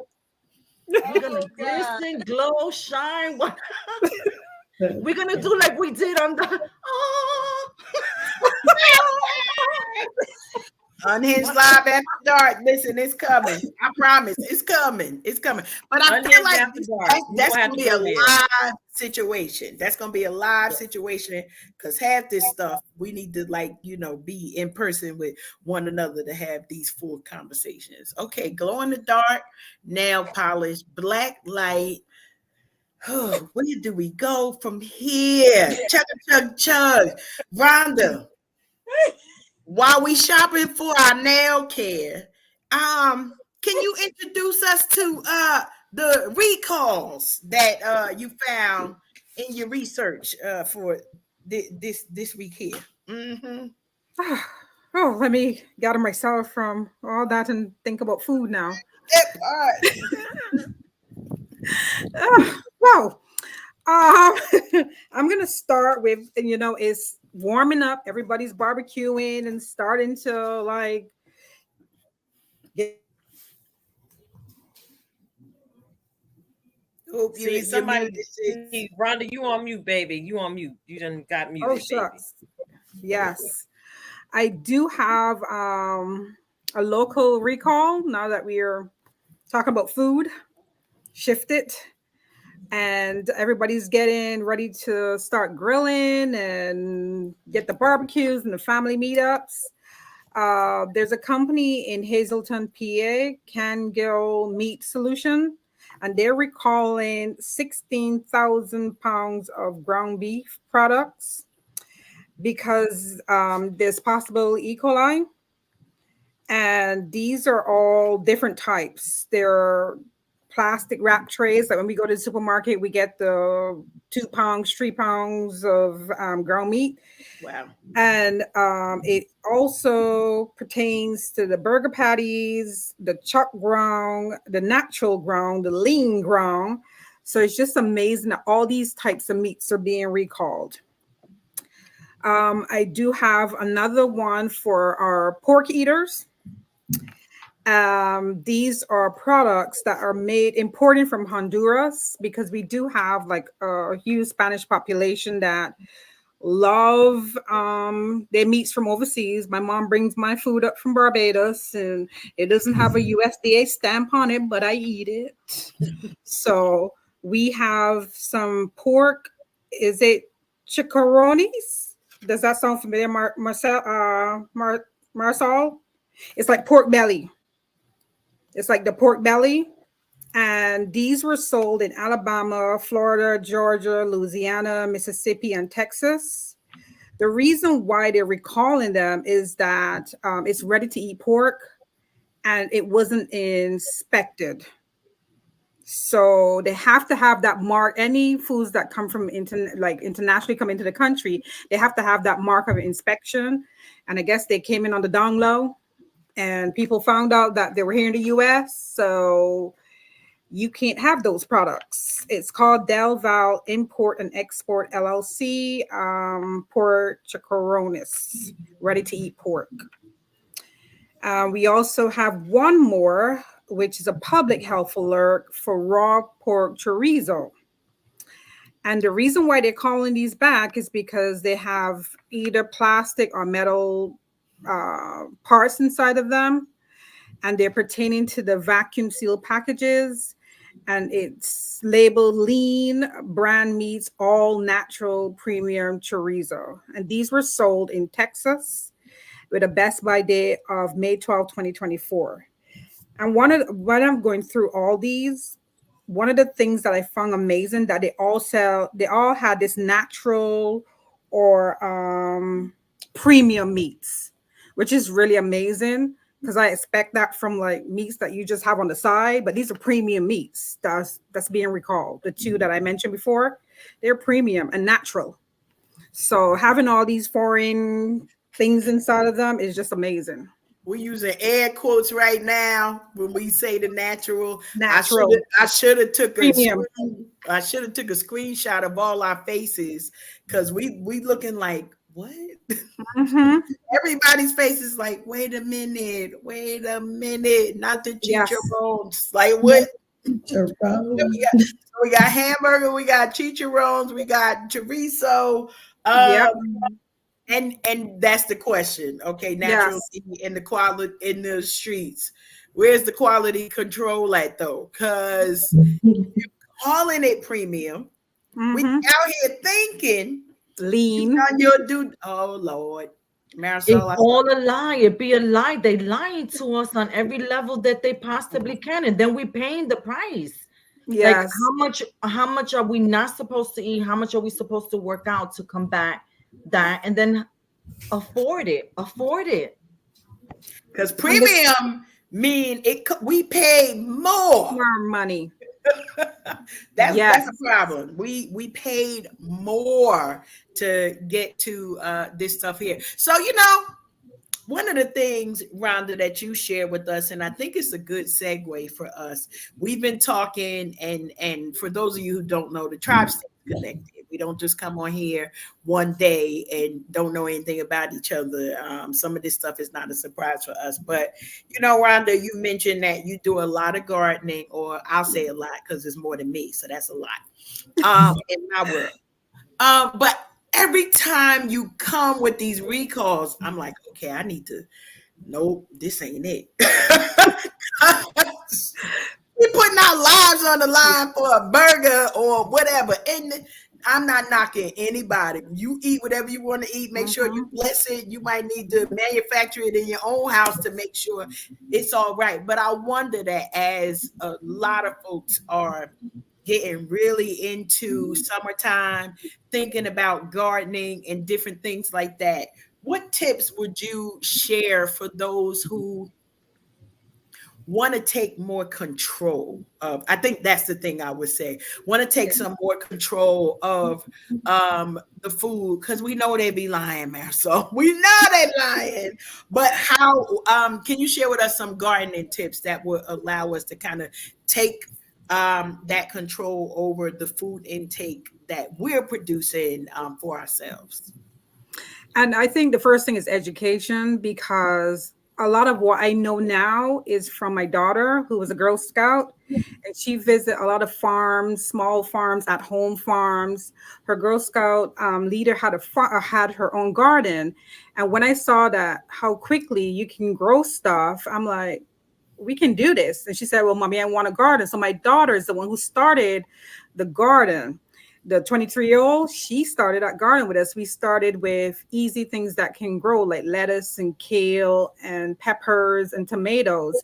We're gonna glisten, glow, shine. We're gonna do like we did on the Unhinged Live after dark. Listen, it's coming. I promise, it's coming. It's coming. But I feel Unhinged like after dark. that's We'll have gonna to be a go there. live situation. That's gonna be a live situation because half this stuff we need to be in person with one another to have these full conversations. Okay, glow in the dark, nail polish, black light. Oh, where do we go from here? Chug, chug, chug. Rhonda, while we shopping for our nail care, can you introduce us to the recalls that you found in your research for this week here? Mm-hmm. Oh, let me gather myself from all that and think about food now. That part. Well, I'm gonna start with, it's warming up. Everybody's barbecuing and starting to like get. Hope See, you somebody, muted, sis. Rhonda, you on mute, baby. You on mute. You done got Oh, muted, baby. shucks. Yes, I do have a local recall now that we are talking about food. Shift it, and everybody's getting ready to start grilling and get the barbecues and the family meetups. There's a company in Hazleton, PA, Can Meat Solution, and they're recalling 16,000 pounds of ground beef products because there's possible E. coli. And these are all different types. They're plastic wrap trays. Like when we go to the supermarket, we get the 2 pounds, 3 pounds of ground meat. Wow. And it also pertains to the burger patties, the chuck ground, the natural ground, the lean ground. So it's just amazing that all these types of meats are being recalled. I do have another one for our pork eaters. These are products that are imported from Honduras because we do have like a huge Spanish population that love their meats from overseas. My mom brings my food up from Barbados and it doesn't have a USDA stamp on it, but I eat it. So we have some pork. Is it chicharrones? Does that sound familiar, Marsal? It's like pork belly. It's like the pork belly. And these were sold in Alabama, Florida, Georgia, Louisiana, Mississippi, and Texas. The reason why they're recalling them is that it's ready to eat pork and it wasn't inspected. So they have to have that mark. Any foods that come from internationally come into the country, they have to have that mark of inspection. And I guess they came in on the down low and people found out that they were here in the US. So you can't have those products. It's called Del Val Import and Export LLC, pork chicharrones, ready to eat pork. We also have one more, which is a public health alert for raw pork chorizo. And the reason why they're calling these back is because they have either plastic or metal parts inside of them, and they're pertaining to the vacuum sealed packages. And it's labeled lean brand meats, all natural premium chorizo. And these were sold in Texas with a best by date of May 12, 2024. And when I'm going through all these, one of the things that I found amazing that they all had this natural or premium meats, which is really amazing because I expect that from like meats that you just have on the side, but these are premium meats that's being recalled. The two that I mentioned before, they're premium and natural. So having all these foreign things inside of them is just amazing. We're using air quotes right now when we say the natural. Natural. I should have took Premium. a screenshot of all our faces because we looking like what? Mm-hmm. Everybody's face is like, wait a minute, not the Yes. chicharrones. Like what? Chicharrones. We got hamburger, we got chicharrones, we got chorizo. Yep. And that's the question. Okay, natural Yes. in the quality in the streets. Where's the quality control at though? Because calling it premium, we Mm-hmm. out here thinking you Lean. done your due. Oh Lord, It's Marisol, I saw all a lie. It be a lie. They lying to us on every level that they possibly can, and then we paying the price. Like Yes. how much are we not supposed to eat? How much are we supposed to work out to combat that? And then afford it. Afford it. because And this premium mean it. We pay more. more money. That's a Yes. problem. We paid more to get to this stuff here. So one of the things, Rhonda, that you shared with us, and I think it's a good segue for us. We've been talking, and for those of you who don't know, the tribe stays connected. We don't just come on here one day and don't know anything about each other. Some of this stuff is not a surprise for us. But Rhonda, you mentioned that you do a lot of gardening, or I'll say a lot because it's more than me, so that's a lot in my world. But every time you come with these recalls, I'm like, okay, I need to. Nope, this ain't it. We're putting our lives on the line for a burger or whatever. And I'm not knocking anybody. You eat whatever you want to eat. Make sure Mm-hmm. you bless it. You might need to manufacture it in your own house to make sure it's all right. But I wonder that as a lot of folks are getting really into summertime, thinking about gardening and different things like that, what tips would you share for those who want to take more control of? I think that's the thing I would say. Want to take some more control of the food, because we know they be lying, man. So we know they lying. But how can you share with us some gardening tips that would allow us to kind of take that control over the food intake that we're producing for ourselves? And I think the first thing is education, because a lot of what I know now is from my daughter, who was a Girl Scout, and she visited a lot of farms, small farms, at home farms. Her Girl Scout leader had her own garden, and when I saw that how quickly you can grow stuff, I'm like, we can do this. And she said, well, mommy, I want a garden. So my daughter is the one who started the garden. The 23-year-old, she started that garden with us. We started with easy things that can grow, like lettuce and kale and peppers and tomatoes.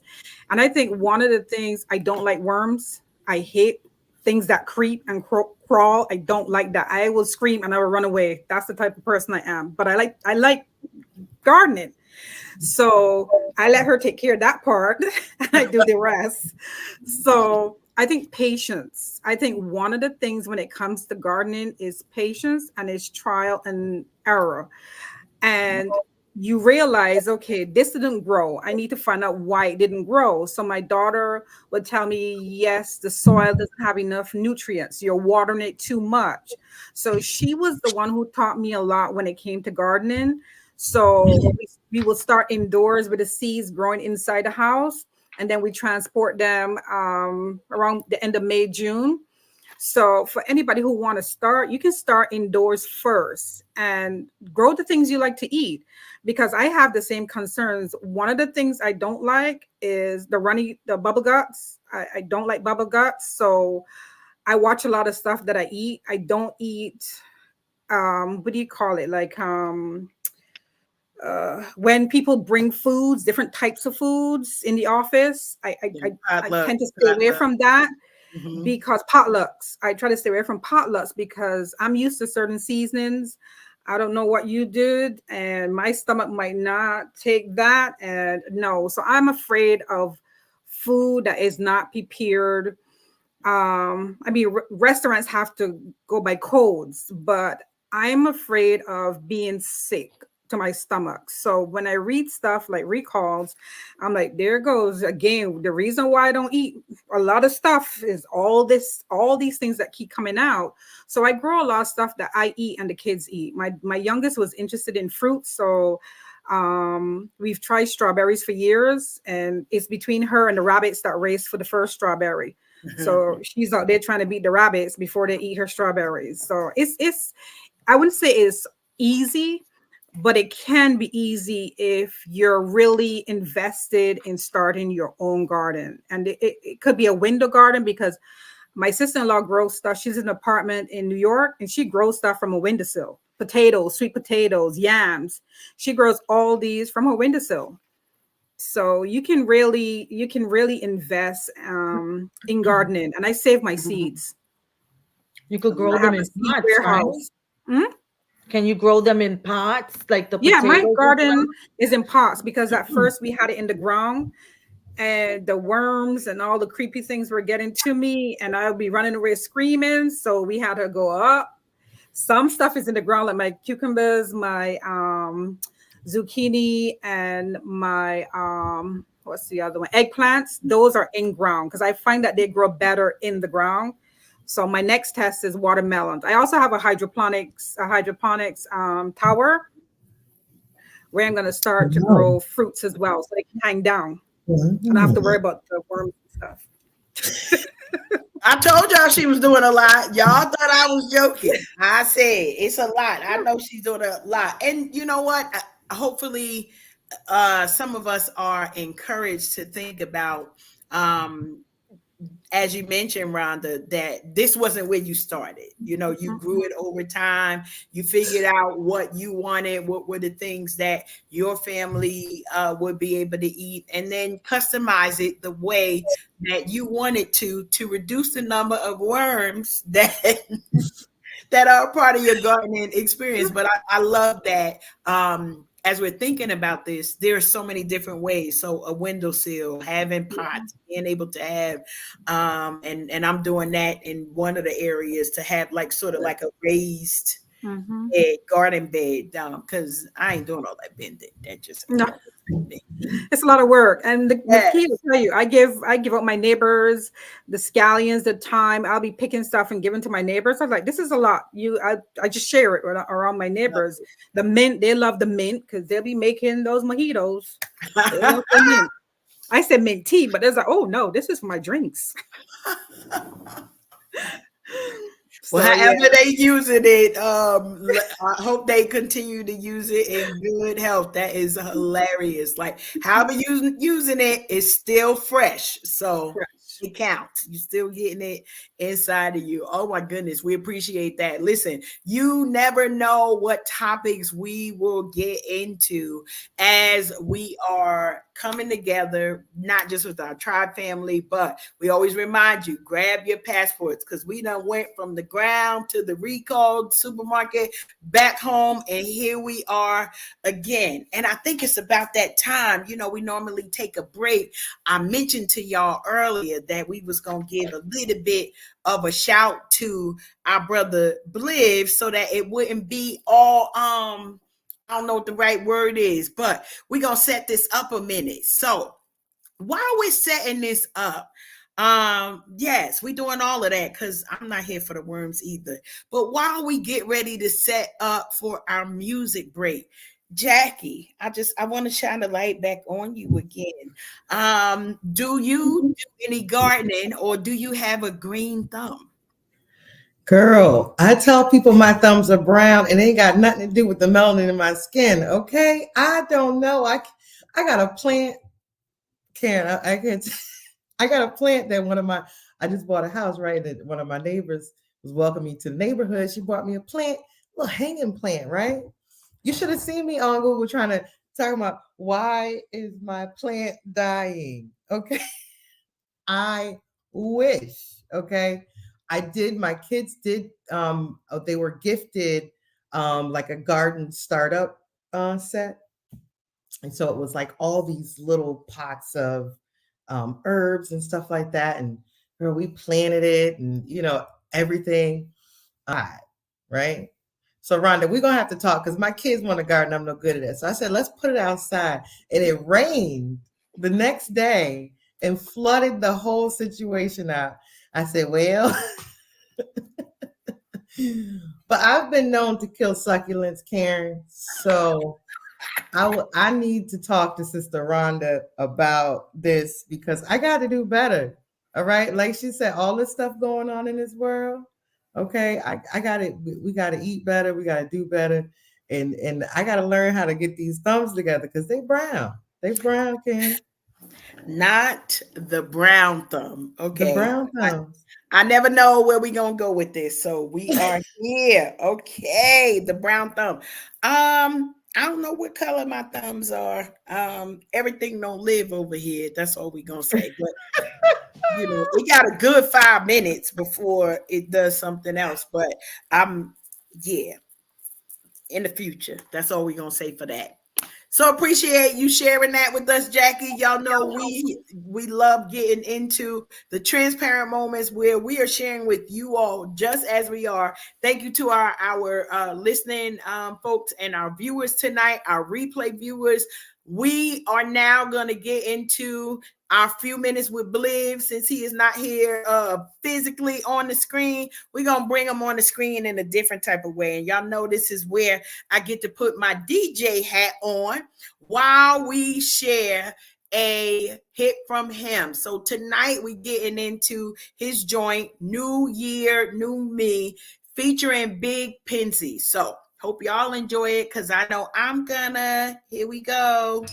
And I think one of the things, I don't like worms. I hate things that creep and crawl. I don't like that. I will scream and I will run away. That's the type of person I am. But I like gardening. So I let her take care of that part and I do the rest. So I think patience. I think one of the things when it comes to gardening is patience, and it's trial and error. And you realize, okay, this didn't grow. I need to find out why it didn't grow. So my daughter would tell me, yes, the soil doesn't have enough nutrients. You're watering it too much. So she was the one who taught me a lot when it came to gardening. So we will start indoors with the seeds growing inside the house, and then we transport them around the end of May, June. So for anybody who want to start, you can start indoors first and grow the things you like to eat, because I have the same concerns. One of the things I don't like is the bubble guts. I don't like bubble guts. So I watch a lot of stuff that I eat. I don't eat, what do you call it? Like, when people bring foods, different types of foods in the office, I tend to stay away from that, Mhm. because potlucks, I try to stay away from potlucks because I'm used to certain seasonings. I don't know what you did, and my stomach might not take that. And no, so I'm afraid of food that is not prepared. I mean, restaurants have to go by codes, but I'm afraid of being sick to my stomach. So when I read stuff like recalls, I'm like, there goes again. The reason why I don't eat a lot of stuff is all these things that keep coming out. So I grow a lot of stuff that I eat and the kids eat. My youngest was interested in fruits, so we've tried strawberries for years, and it's between her and the rabbits that race for the first strawberry. So she's out there trying to beat the rabbits before they eat her strawberries. So it's I wouldn't say it's easy, but it can be easy if you're really invested in starting your own garden. And it could be a window garden, because my sister-in-law grows stuff. She's in an apartment in New York, and she grows stuff from a windowsill. Potatoes, sweet potatoes, yams. She grows all these from her windowsill. So you can really invest in gardening. And I save my seeds. You could grow I have them a in seed pots, right? warehouse. Hmm? Can you grow them in pots like the Yeah, my potatoes and stuff? garden is in pots, because at first we had it in the ground, and the worms and all the creepy things were getting to me, and I would be running away screaming. So we had to go up. Some stuff is in the ground, like my cucumbers, my zucchini, and my what's the other one? Eggplants. Those are in ground, because I find that they grow better in the ground. So my next test is watermelons. I also have a hydroponics tower where I'm going to start to grow fruits as well, so they can hang down. I don't have to worry about the worms and stuff. I told y'all she was doing a lot. Y'all thought I was joking. I said it's a lot. I know she's doing a lot. And you know what? Hopefully, some of us are encouraged to think about, as you mentioned, Rhonda, that this wasn't where you started. You know, you grew it over time. You figured out what you wanted, what were the things that your family would be able to eat, and then customize it the way that you wanted to reduce the number of worms that that are part of your gardening experience. But I love that. As we're thinking about this, there are so many different ways. So a windowsill, having pots, being able to have, and I'm doing that in one of the areas, to have like sort of like a raised garden bed, because I ain't doing all that bending. That just ain't No. gonna work. It's a lot of work. And the Yes. key to tell you, I give up my neighbors the scallions, the thyme. I'll be picking stuff and giving to my neighbors. I'm like, this is a lot. I just share it around my neighbors. The mint, they love the mint, because they'll be making those mojitos. They love the mint. I said mint tea, but there's like, oh no, this is for my drinks. Well, So, however yeah. they using it, I hope they continue to use it in good health. That is hilarious. Like, however using it is still fresh, so it counts. You're still getting it inside of you. Oh my goodness, we appreciate that. Listen, you never know what topics we will get into as we are coming together, not just with our tribe family, but we always remind you, grab your passports, because we done went from the ground to the recalled supermarket back home, and here we are again. And I think it's about that time. You know, we normally take a break. I mentioned to y'all earlier that we was gonna give a little bit of a shout to our brother Bliv, so that it wouldn't be all I don't know what the right word is, but we're gonna set this up a minute. So while we're setting this up, yes, we're doing all of that because I'm not here for the worms either. But while we get ready to set up for our music break, Jackie, I want to shine the light back on you again. Do you do any gardening, or do you have a green thumb? Girl, I tell people my thumbs are brown and it ain't got nothing to do with the melanin in my skin. Okay, I don't know. I got a plant, Karen. I can't. I got a plant that I just bought a house, right? That one of my neighbors was welcoming me to the neighborhood. She brought me a plant, little hanging plant, right? You should have seen me on Google trying to talk about why is my plant dying. Okay, I wish. Okay. My kids did, they were gifted like a garden startup set. And so it was like all these little pots of herbs and stuff like that. And girl, we planted it and, everything. Right. So Rhonda, we're going to have to talk because my kids want to garden. I'm no good at it. So I said, let's put it outside. And it rained the next day and flooded the whole situation out. I said, well, but I've been known to kill succulents, Karen. So I need to talk to Sister Rhonda about this because I got to do better. All right. Like she said, all this stuff going on in this world. Okay. I got it. We got to eat better. We got to do better. And I gotta learn how to get these thumbs together because they brown. They brown, Ken. Not the brown thumb. The Okay. brown thumbs. I never know where we're gonna go with this. So we are here. Okay, the brown thumb. I don't know what color my thumbs are. Everything don't live over here. That's all we gonna say. But it got a good 5 minutes before it does something else. But yeah, in the future. That's all we're gonna say for that. So appreciate you sharing that with us, Jackie. Y'all know we love getting into the transparent moments where we are sharing with you all just as we are. Thank you to our listening folks and our viewers tonight, our replay viewers. We are now going to get into our few minutes with Bliv since he is not here physically on the screen. We're going to bring him on the screen in a different type of way. And y'all know this is where I get to put my DJ hat on while we share a hit from him. So tonight we getting into his joint, New Year, New Me, featuring Big Pinsy. So hope y'all enjoy it because I know I'm gonna. Here we go.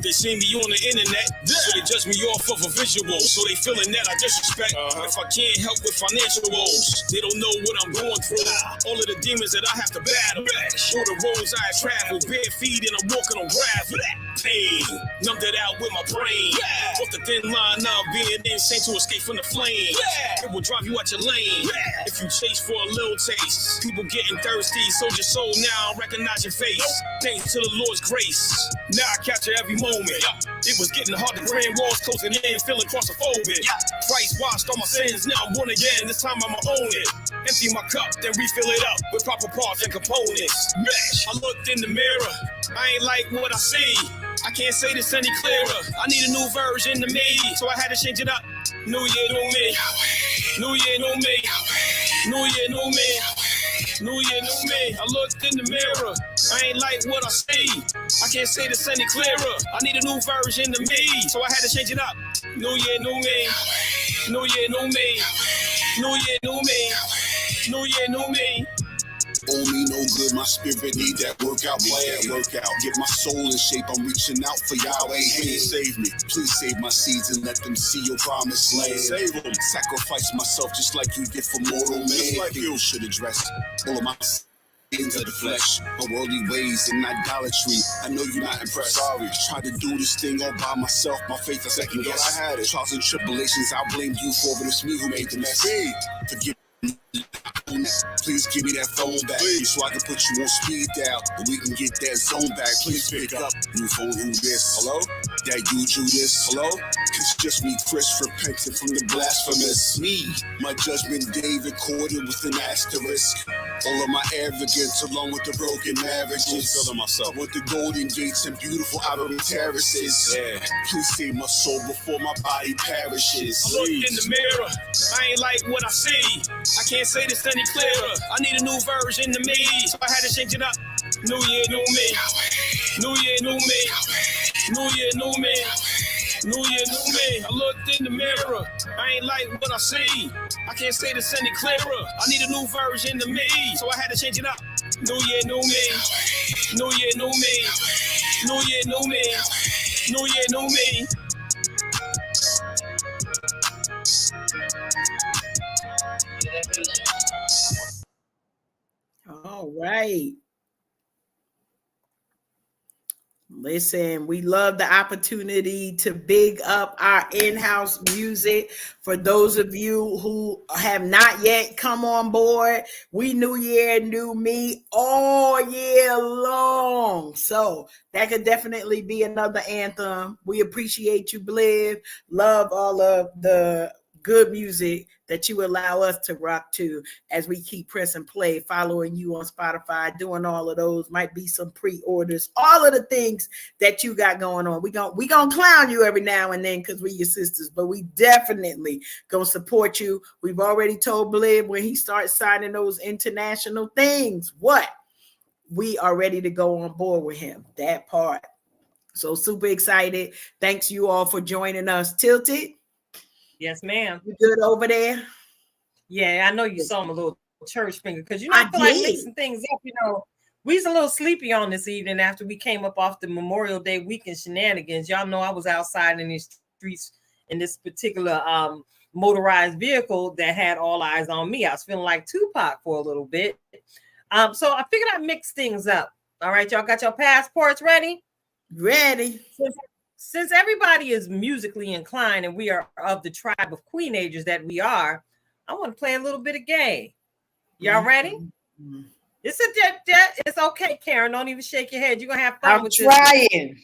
They see me on the internet, so they judge me off of a visual. So they feeling that I disrespect. If I can't help with financial woes, they don't know what I'm going through. All of the demons that I have to battle, all the roads I travel, bare feet and I'm walking on gravel. Pain, numbed it out with my brain. Off the thin line of being insane to escape from the flame. It will drive you out your lane. If you chase for a little taste, people getting thirsty. Sold your soul now, recognize your face. Thanks to the Lord's grace. Now I capture every moment. It was getting hard to grand walls closing in, feeling claustrophobic. Christ washed all my sins, now I'm born again. This time I'ma own it. Empty my cup, then refill it up with proper parts and components. Mesh. I looked in the mirror, I ain't like what I see. I can't say this any clearer. I need a new version of me, so I had to change it up. New year, new me. New year, new me. New year, new me. New year, new me. I looked in the mirror, I ain't like what I see. I can't say this any clearer. I need a new version of me, so I had to change it up. New year, new me. New year, new me. New year, new me. New year, new me. Owe me no good, my spirit need that workout plan. Get my soul in shape, I'm reaching out for Yahweh. Please save me, please save my seeds and let them see your promised land. Save them. Sacrifice myself just like you did for mortal man. Just like you should address all of my into the flesh, my worldly ways and idolatry. I know you're not impressed. Sorry, tried to do this thing all by myself. My faith I second guess. I had it. Trials and tribulations, I'll blame you for, but it's me who made the mess. Forgive me. Please give me that phone back, so I can put you on speed dial, and we can get that zone back. Please pick up. New phone, who this? Hello? That you Judas? Hello? It's just me, Chris, repenting from the blasphemous. Me, my judgment day recorded with an asterisk. All of my arrogance, along with the broken marriages. Myself with the golden gates and beautiful ivory terraces. Yeah. Please save my soul before my body perishes. I look in the mirror, I ain't like what I see. I can't say this any clearer. I need a new version of me, so I had to change it up. New year, new me. New year, new me. New year, new me. New year, new me. I looked in the mirror, I ain't like what I see. I can't say this any clearer. I need a new version of me, so I had to change it up. New year, new me. New year, new me. New year, new me. New year, new me. All right. Listen, we love the opportunity to big up our in-house music. For those of you who have not yet come on board, we New Year, New Me all year long. So that could definitely be another anthem. We appreciate you, Bliv. Love all of the good music that you allow us to rock to as we keep pressing play, following you on Spotify, doing all of those. Might be some pre-orders, all of the things that you got going on. We gonna clown you every now and then because we your sisters, but we definitely gonna support you. We've already told Bliv when he starts signing those international things, what? We are ready to go on board with him. That part. So super excited. Thanks you all for joining us. Tilted, Yes, ma'am. you good over there? Yeah, I know you saw my little church finger because I feel like mixing things up. We was a little sleepy on this evening after we came up off the Memorial Day weekend shenanigans. Y'all know I was outside in these streets in this particular motorized vehicle that had all eyes on me. I was feeling like Tupac for a little bit. So I figured I'd mix things up. All right, y'all got your passports ready? Ready. Since everybody is musically inclined and we are of the tribe of queenagers that we are, I want to play a little bit of game. Y'all ready? Mm-hmm. It's okay, Karen. Don't even shake your head. You're gonna have fun with this. I'm trying.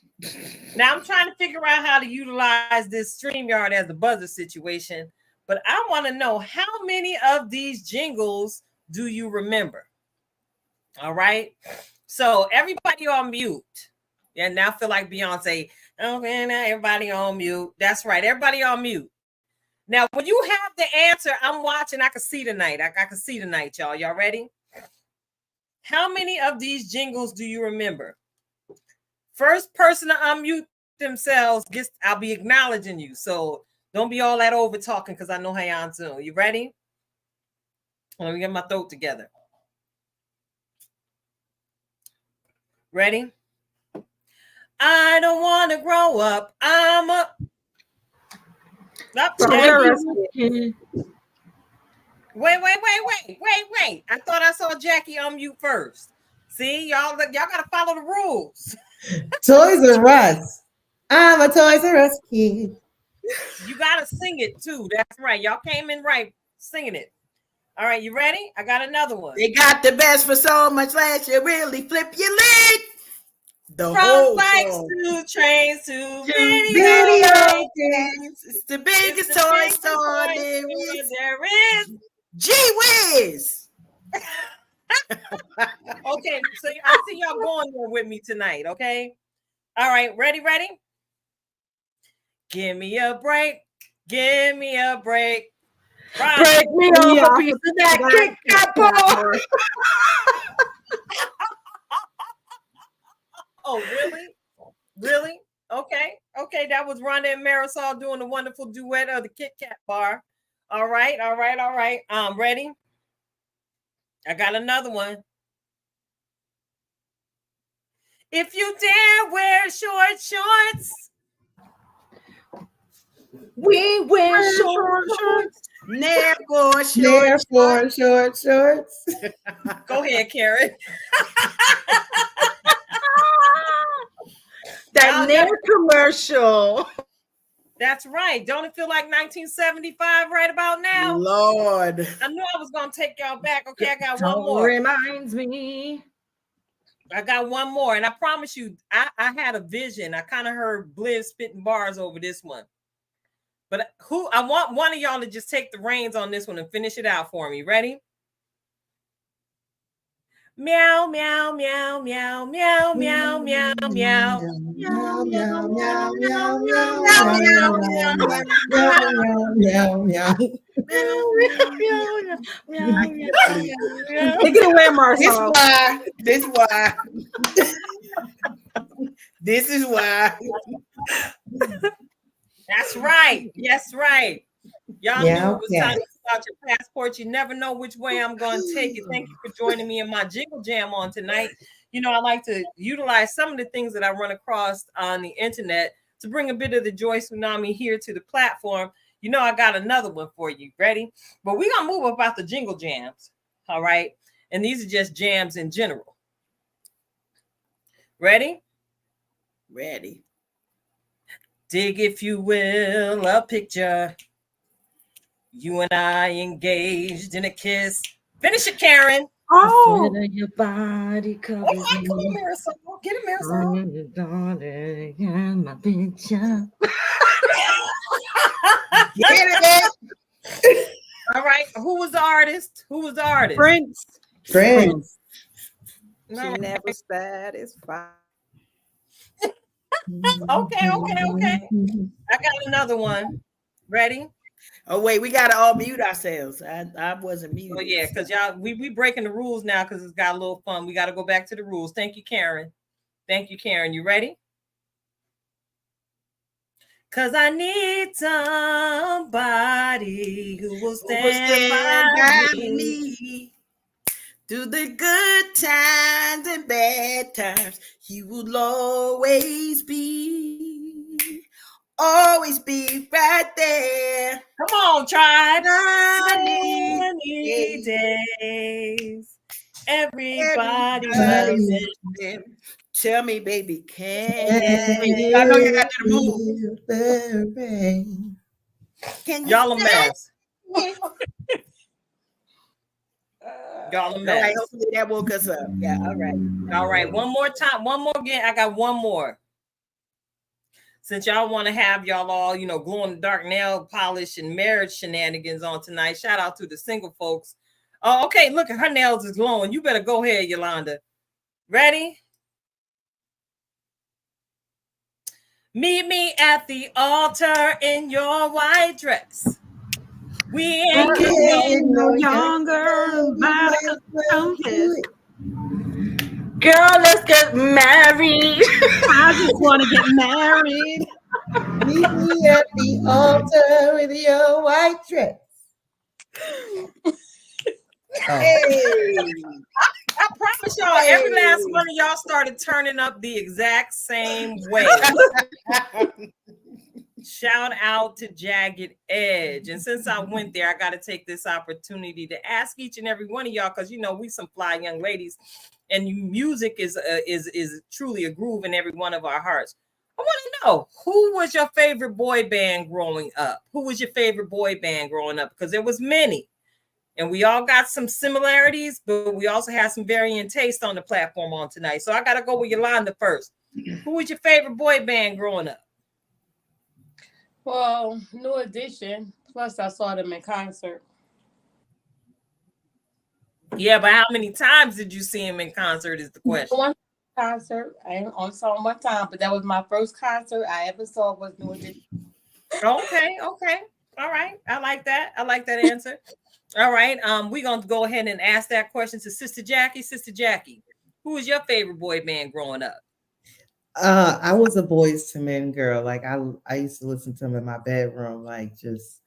Now I'm trying to figure out how to utilize this StreamYard as a buzzer situation, but I want to know how many of these jingles do you remember? All right. So everybody on mute. Yeah, now I feel like Beyonce. Okay, now everybody on mute. That's right. Everybody on mute. Now, when you have the answer, I'm watching. I can see tonight. I can see tonight, y'all. Y'all ready? How many of these jingles do you remember? First person to unmute themselves I'll be acknowledging you. So don't be all that over talking because I know how y'all soon. You ready? Let me get my throat together. Ready? I don't want to grow up. I'm a... Wait. I thought I saw Jackie unmute first. See, y'all gotta follow the rules. Toys R Us. I'm a Toys R Us kid. You gotta sing it too. That's right. Y'all came in right singing it. All right, you ready? I got another one. They got the best for so much less. You really flip your lid. From bikes to trains to video games. It's the biggest toy store there is. Gee whiz. Okay, so I see y'all going there with me tonight, okay? All right, ready? Give me a break. Give me a break. Break me off a piece of that Kit Kat bar. Oh, really? Okay. That was Rhonda and Marisol doing the wonderful duet of the Kit Kat bar. All right. Ready? I got another one. If you dare wear short shorts. We wear short shorts. Never short shorts. Go ahead, Karen. That Nair commercial. That's right. Don't it feel like 1975 right about now? Lord. I knew I was going to take y'all back. Okay, I got one more. Reminds me. I got one more. And I promise you, I had a vision. I kind of heard Blizz spitting bars over this one. But I want one of y'all to just take the reins on this one and finish it out for me. Ready? Meow, meow, meow, meow, meow, meow, meow, meow. Meow, meow, meow, meow, meow, meow, Take it away, Marcel. This is why. That's right. Yes, right. Y'all knew it was time to fill out your passport. You never know which way I'm going to take it. Thank you for joining me in my Jingle Jam on tonight. I like to utilize some of the things that I run across on the internet to bring a bit of the Joy Tsunami here to the platform. I got another one for you. Ready? But we're going to move about the Jingle Jams. All right. And these are just jams in general. Ready? Ready. Dig, if you will, a picture. You and I engaged in a kiss. Finish it, Karen. Oh, your body covers come on, Marisol. Get it, Marisol. My picture. Get it. All right. Who was the artist? Prince. No. She never satisfied. Okay. I got another one. Ready? Oh, wait, we got to all mute ourselves. I wasn't muted. Oh, yeah, because y'all, we breaking the rules now because it's got a little fun. We got to go back to the rules. Thank you, Karen. You ready? 'Cause I need somebody who will Who will stand stand by by me. me through the good times and bad times? He will always be right there. Come on, tribe. Sunny Sunny days. Everybody everybody loves loves it. him. Tell me, baby, can you Can feel? I know you got you to move. feel the rain? Can you Y'all a stand mess. it? Y'all a All right, mess. hopefully that woke us up. Yeah, all right. All right, one more time. One more again. I got one more. Since y'all want to have y'all all, glow in the dark nail polish and marriage shenanigans on tonight, shout out to the single folks. Oh, okay. Look at her nails is glowing. You better go ahead, Yolanda. Ready? Meet me at the altar in your white dress. We ain't Getting no no younger, might as well do it. Girl, let's get married. I just want to get married. Meet me at the altar with your white dress. Hey, I promise y'all, every last one of y'all started turning up the exact same way. Shout out to Jagged Edge. And since I went there, I got to take this opportunity to ask each and every one of y'all, because we some fly young ladies, and music is truly a groove in every one of our hearts. I want to know, who was your favorite boy band growing up? Who was your favorite boy band growing up? Because there was many. And we all got some similarities, but we also have some varying taste on the platform on tonight. So I got to go with Yolanda first. Who was your favorite boy band growing up? Well, New Edition. Plus, I saw them in concert. Yeah, but how many times did you see him in concert is the question. One concert. I only saw him one time, but that was my first concert I ever saw was New Edition. Okay. All right. I like that. I like that answer. All right. We're going to go ahead and ask that question to Sister Jackie. Sister Jackie, who was your favorite boy band growing up? I was a Boys to Men girl. Like I used to listen to them in my bedroom, like just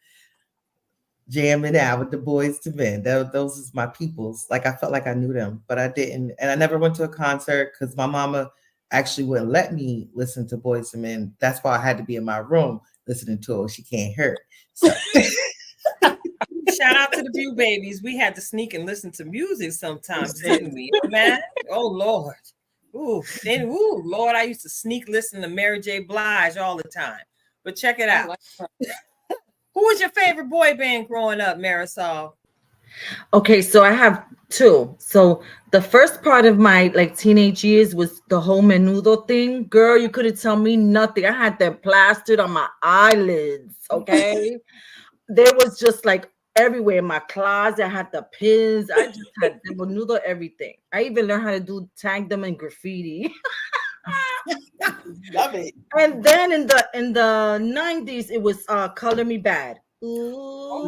jamming out with the Boys to Men. Those is my peoples. Like I felt like I knew them, but I didn't. And I never went to a concert because my mama actually wouldn't let me listen to Boys to Men. That's why I had to be in my room listening to it. She can't hear it. So. Shout out to the View Babies. We had to sneak and listen to music sometimes, didn't we? Man, oh Lord. Ooh, Lord, I used to sneak listen to Mary J. Blige all the time. But check it out. Who was your favorite boy band growing up, Marisol? Okay, so I have two. So the first part of my teenage years was the whole menudo thing. Girl, you couldn't tell me nothing. I had them plastered on my eyelids. Okay. There was just everywhere in my closet. I had the pins. I just had the menudo everything. I even learned how to tag them in graffiti. love it. And then in the 90s, it was Color Me Bad. Ooh.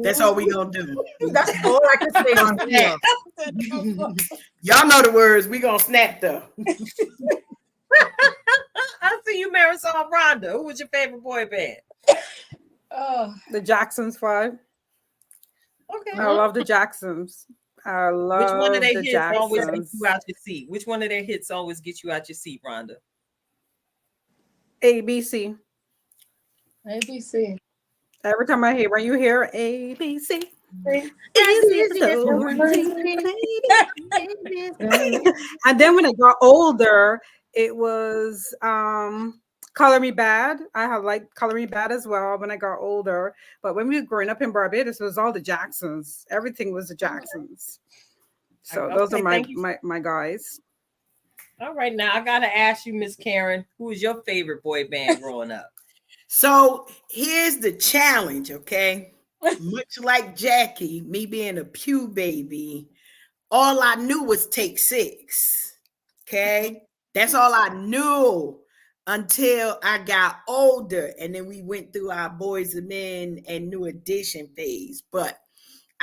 That's all we gonna do. That's all I can say on here. Y'all know the words. We gonna snap though. I see you, Marisol. Rhonda, who was your favorite boy band? The Jacksons 5. Okay. I love the Jacksons. I love Which one of their hits Jacksons. always get you out your seat? Which one of their hits always get you out your seat, Rhonda? ABC. ABC. Every time I hear, when you hear ABC, and then when I got older, it was Color Me Bad. I have Color Me Bad as well when I got older. But when we were growing up in Barbados, it was all the Jacksons. Everything was the Jacksons. So those are my guys. All right, now I gotta ask you, Miss Karen, who was your favorite boy band growing up? So here's the challenge, okay? Much like Jackie, me being a pew baby, all I knew was Take Six. Okay, that's all I knew until I got older, and then we went through our Boys and Men and New Edition phase. But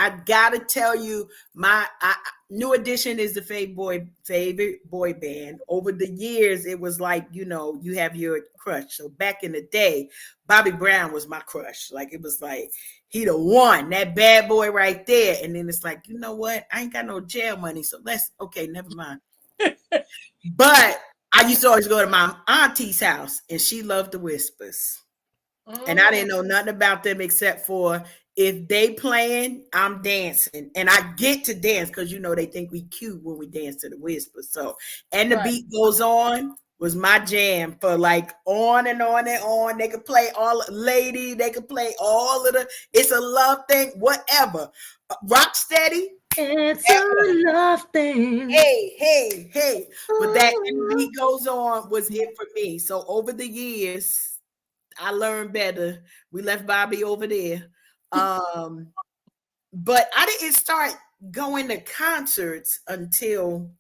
I gotta tell you, New Edition is the favorite boy band. Over the years, it was like, you know, you have your crush. So back in the day, Bobby Brown was my crush. Like it was like he the one, that bad boy right there. And then it's like, you know what? I ain't got no jail money, so okay, never mind. But I used to always go to my auntie's house, and she loved the Whispers. And I didn't know nothing about them except for if they playing, I'm dancing. And I get to dance because, you know, they think we cute when we dance to the Whispers. So, and the beat goes on was my jam for like on and on and on. They could play all Lady, they could play all of the It's a Love Thing, whatever. Rock Steady. It's a love thing. Hey. But that and the beat goes on was it for me. So over the years, I learned better. We left Bobby over there. But I didn't start going to concerts until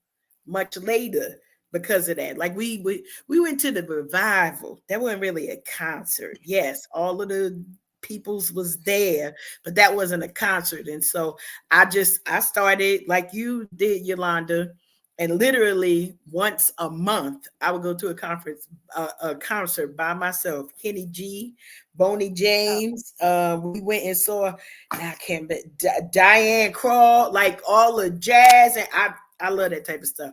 much later because of that. Like we went to the revival. That wasn't really a concert. Yes, all of the peoples was there, but that wasn't a concert. And so I started like you did, Yolanda. And literally once a month, I would go to a concert by myself. Kenny G, Boney James. We went and saw, I can't Diane Crawl, like all the jazz, and I love that type of stuff.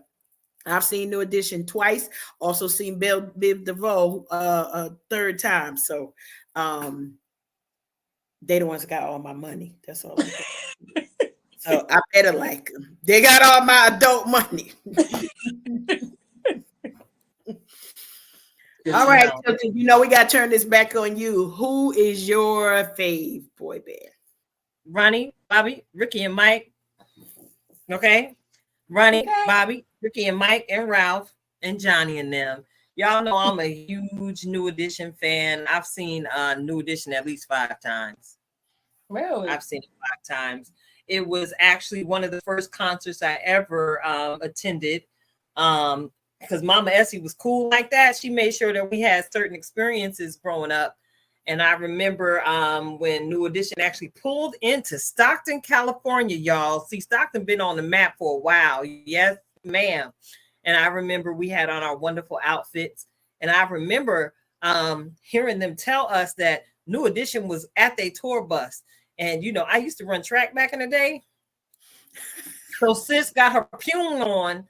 I've seen New Edition twice. Also seen Biv DeVoe a third time. So they the ones that got all my money. That's all. So I better like them. They got all my adult money. All right, so you know we got to turn this back on you. Who is your fave boy band? Ronnie, Bobby, Ricky, and Mike. Okay, Ronnie, Bobby, Ricky, and Mike, and Ralph, and Johnny, and them. Y'all know I'm a huge New Edition fan. I've seen New Edition at least 5 times. Really? I've seen it 5 times. It was actually one of the first concerts I ever attended. Because Mama Essie was cool like that. She made sure that we had certain experiences growing up. And I remember when New Edition actually pulled into Stockton, California, y'all. See, Stockton been on the map for a while. Yes, ma'am. And I remember we had on our wonderful outfits. And I remember hearing them tell us that New Edition was at their tour bus. And, you know, I used to run track back in the day. So sis got her pune on,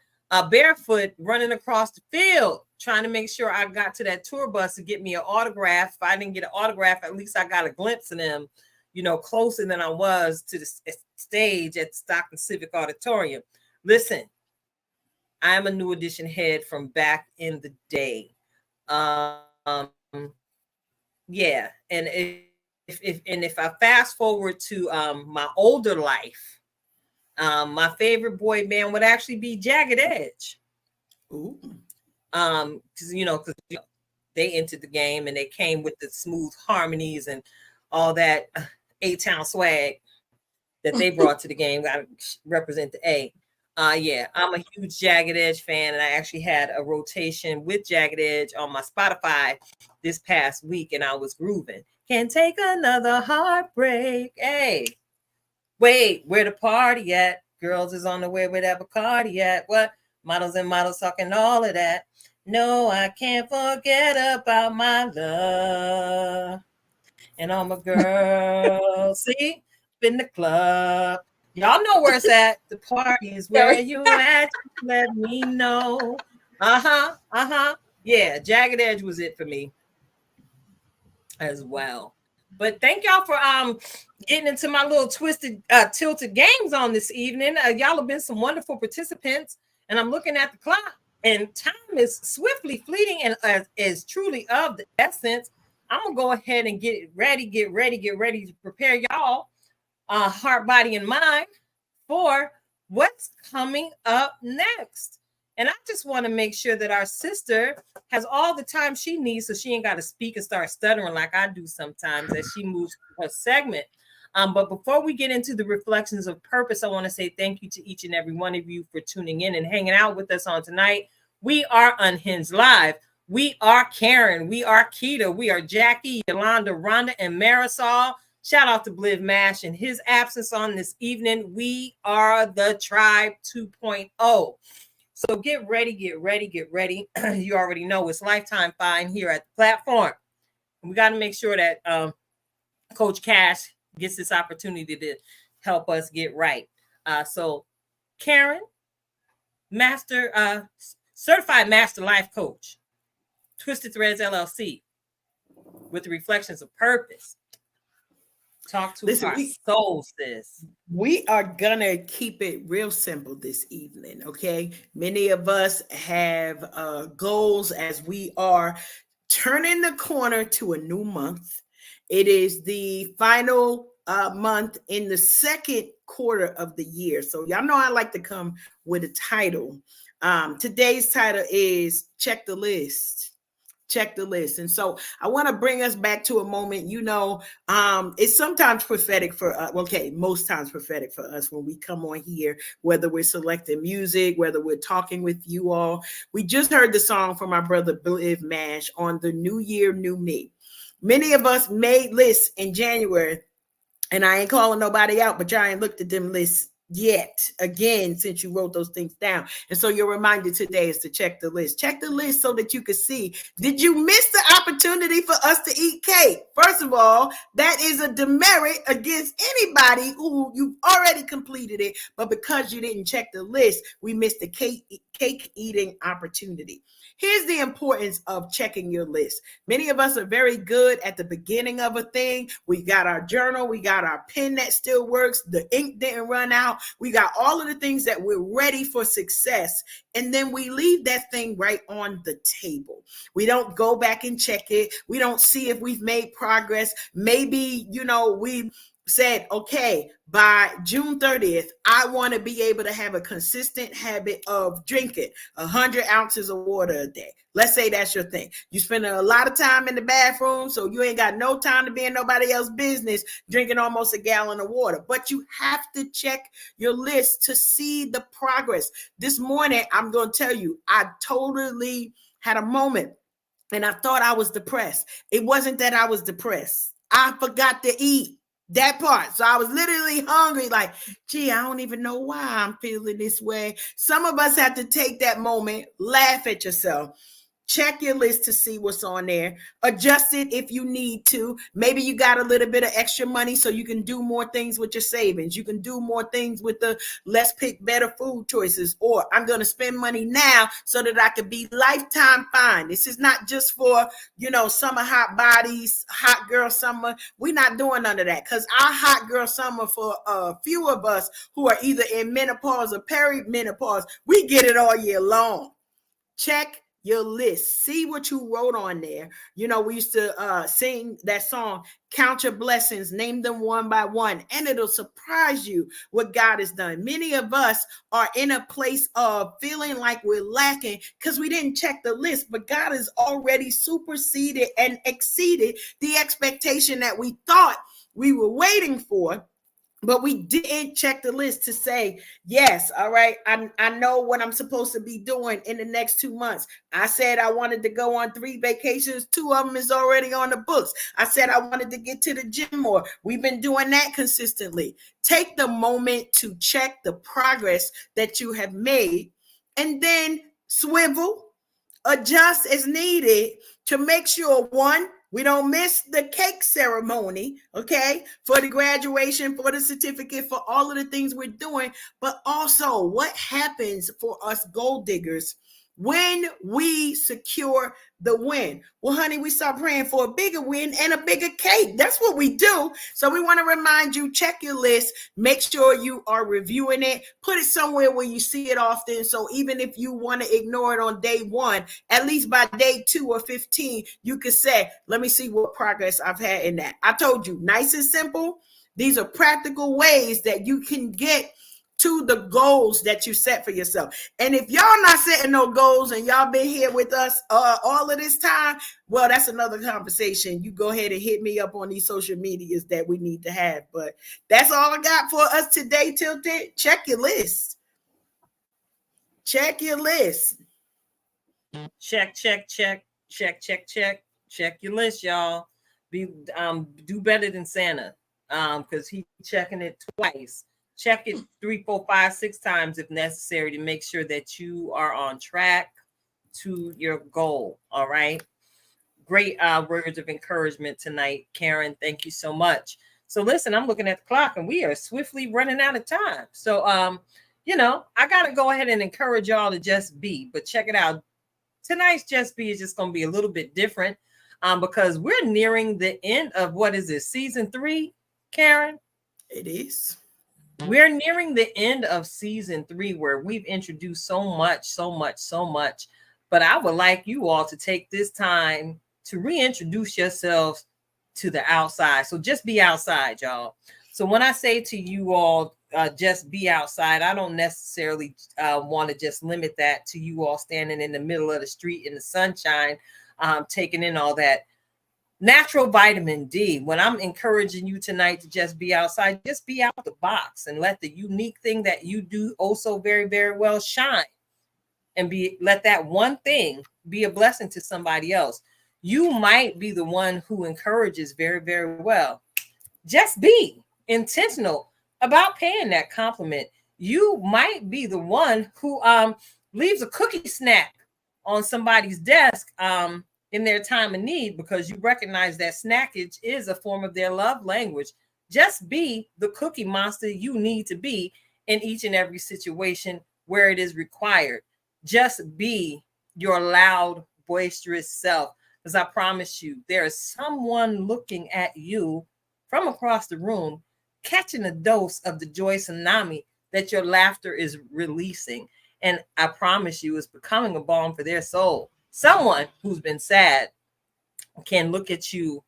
barefoot, running across the field, trying to make sure I got to that tour bus to get me an autograph. If I didn't get an autograph, at least I got a glimpse of them, you know, closer than I was to the stage at Stockton Civic Auditorium. Listen, I'm a New Edition head from back in the day. Yeah, and if I fast forward to my older life, my favorite boy band would actually be Jagged Edge. Ooh. Because they entered the game and they came with the smooth harmonies and all that A-Town swag that they brought to the game. Got to represent the A. Yeah, I'm a huge Jagged Edge fan, and I actually had a rotation with Jagged Edge on my Spotify this past week, and I was grooving. Can't take another heartbreak. Hey, wait, where the party at? Girls is on the way with that Bacardi at. What? Models and models talking all of that. No, I can't forget about my love. And all my girls, see, in the club. Y'all know where it's at. The party is where you at. Let me know. Yeah, Jagged Edge was it for me as well. But thank y'all for getting into my little tilted games on this evening. Y'all have been some wonderful participants, and I'm looking at the clock, and time is swiftly fleeting and is truly of the essence. I'm gonna go ahead and get ready to prepare y'all, heart, body, and mind for what's coming up next. And I just want to make sure that our sister has all the time she needs so she ain't got to speak and start stuttering like I do sometimes as she moves through her segment. But before we get into the reflections of purpose, I want to say thank you to each and every one of you for tuning in and hanging out with us on tonight. We are Unhinged Live. We are Karen. We are Keita. We are Jackie, Yolanda, Rhonda, and Marisol. Shout out to Bliv Mash in his absence on this evening. We are the Tribe 2.0. So get ready, get ready, get ready. You already know it's lifetime fine here at the platform. We got to make sure that Coach Cash gets this opportunity to help us get right. So Karen, certified master life coach, Twisted Threads LLC, with the reflections of purpose. Talk to our soul, sis. We are gonna keep it real simple this evening, okay? Many of us have goals as we are turning the corner to a new month. It is the final month in the second quarter of the year. So y'all know I like to come with a title. Today's title is Check the List. Check the list. And so I want to bring us back to a moment, it's sometimes prophetic for us. Okay, most times prophetic for us when we come on here, whether we're selecting music, whether we're talking with you all. We just heard the song from our brother Bliv Mash on the New Year, New Me. Many of us made lists in January, and I ain't calling nobody out, but y'all ain't looked at them lists yet again since you wrote those things down. And so your reminder today is to check the list. Check the list so that you can see, did you miss the opportunity for us to eat cake? First of all, that is a demerit against anybody who you've already completed it, but because you didn't check the list, we missed the cake eating opportunity. Here's the importance of checking your list. Many of us are very good at the beginning of a thing. We got our journal, we got our pen that still works, the ink didn't run out. We got all of the things that we're ready for success. And then we leave that thing right on the table. We don't go back and check it. We don't see if we've made progress. Maybe, we said, okay, by June 30th, I want to be able to have a consistent habit of drinking 100 ounces of water a day. Let's say that's your thing. You spend a lot of time in the bathroom, so you ain't got no time to be in nobody else's business drinking almost a gallon of water. But you have to check your list to see the progress. This morning, I'm going to tell you, I totally had a moment and I thought I was depressed. It wasn't that I was depressed. I forgot to eat. That part. So I was literally hungry, like, gee, I don't even know why I'm feeling this way. Some of us have to take that moment, laugh at yourself. Check your list to see what's on there. Adjust it if you need to. Maybe you got a little bit of extra money so you can do more things with your savings. You can do more things with the let's pick better food choices. Or I'm going to spend money now so that I can be lifetime fine. This is not just for, summer hot bodies, hot girl summer. We're not doing none of that because our hot girl summer for a few of us who are either in menopause or perimenopause, we get it all year long. Check your list. See what you wrote on there. We used to sing that song, Count Your Blessings, name them one by one, and it'll surprise you what God has done. Many of us are in a place of feeling like we're lacking because we didn't check the list, but God has already superseded and exceeded the expectation that we thought we were waiting for. But we didn't check the list to say, yes, all right, I know what I'm supposed to be doing in the next 2 months. I said I wanted to go on 3 vacations. 2 of them is already on the books. I said I wanted to get to the gym more. We've been doing that consistently. Take the moment to check the progress that you have made and then swivel, adjust as needed to make sure, one, we don't miss the cake ceremony, okay, for the graduation, for the certificate, for all of the things we're doing, but also what happens for us gold diggers when we secure the win. Well, honey, we start praying for a bigger win and a bigger cake. That's what we do. So we want to remind you, check your list, make sure you are reviewing it, put it somewhere where you see it often. So even if you want to ignore it on day 1, at least by day 2 or 15, you could say, let me see what progress I've had in that. I told you, nice and simple. These are practical ways that you can get to the goals that you set for yourself. And if y'all not setting no goals and y'all been here with us all of this time, well, that's another conversation. You go ahead and hit me up on these social medias that we need to have. But that's all I got for us today, Tilted. Check your list. Check your list. Check your list, y'all. Do better than Santa. because he's checking it twice. Check it 3, 4, 5, 6 times if necessary to make sure that you are on track to your goal. All right. Great words of encouragement tonight, Karen. Thank you so much. So listen, I'm looking at the clock and we are swiftly running out of time. So I gotta go ahead and encourage y'all to just be. But check it out. Tonight's Just Be is just gonna be a little bit different because we're nearing the end of what is it, season 3, Karen? It is. We're nearing the end of season 3 where we've introduced so much. But I would like you all to take this time to reintroduce yourselves to the outside. So just be outside, y'all. So when I say to you all, just be outside, I don't necessarily want to just limit that to you all standing in the middle of the street in the sunshine, taking in all that natural vitamin D. When I'm encouraging you tonight to just be outside, just be out the box and let the unique thing that you do oh so very, very well shine. And let that one thing be a blessing to somebody else. You might be the one who encourages very, very well. Just be intentional about paying that compliment. You might be the one who leaves a cookie snack on somebody's desk in their time of need because you recognize that snackage is a form of their love language. Just be the cookie monster you need to be in each and every situation where it is required. Just be your loud, boisterous self. Because I promise you, there is someone looking at you from across the room, catching a dose of the Joy Tsunami that your laughter is releasing. And I promise you, it's becoming a balm for their soul. Someone who's been sad can look at you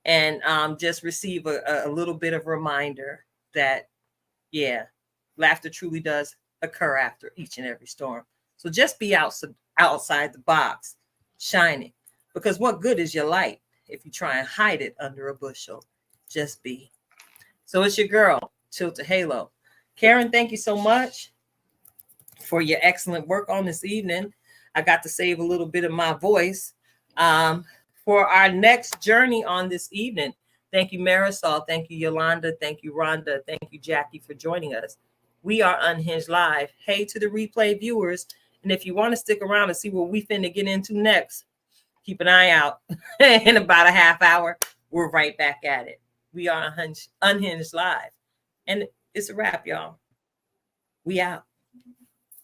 and just receive a little bit of reminder that, yeah, laughter truly does occur after each and every storm. So just be outside the box, shining. Because what good is your light if you try and hide it under a bushel? Just be. So it's your girl, Tilta Halo. Karen, thank you so much for your excellent work on this evening. I got to save a little bit of my voice for our next journey on this evening. Thank you, Marisol. Thank you, Yolanda. Thank you, Rhonda. Thank you, Jackie, for joining us. We are Unhinged Live. Hey to the replay viewers. And if you want to stick around and see what we finna get into next, keep an eye out. In about a half hour, we're right back at it. We are Unhinged Live. And it's a wrap, y'all. We out.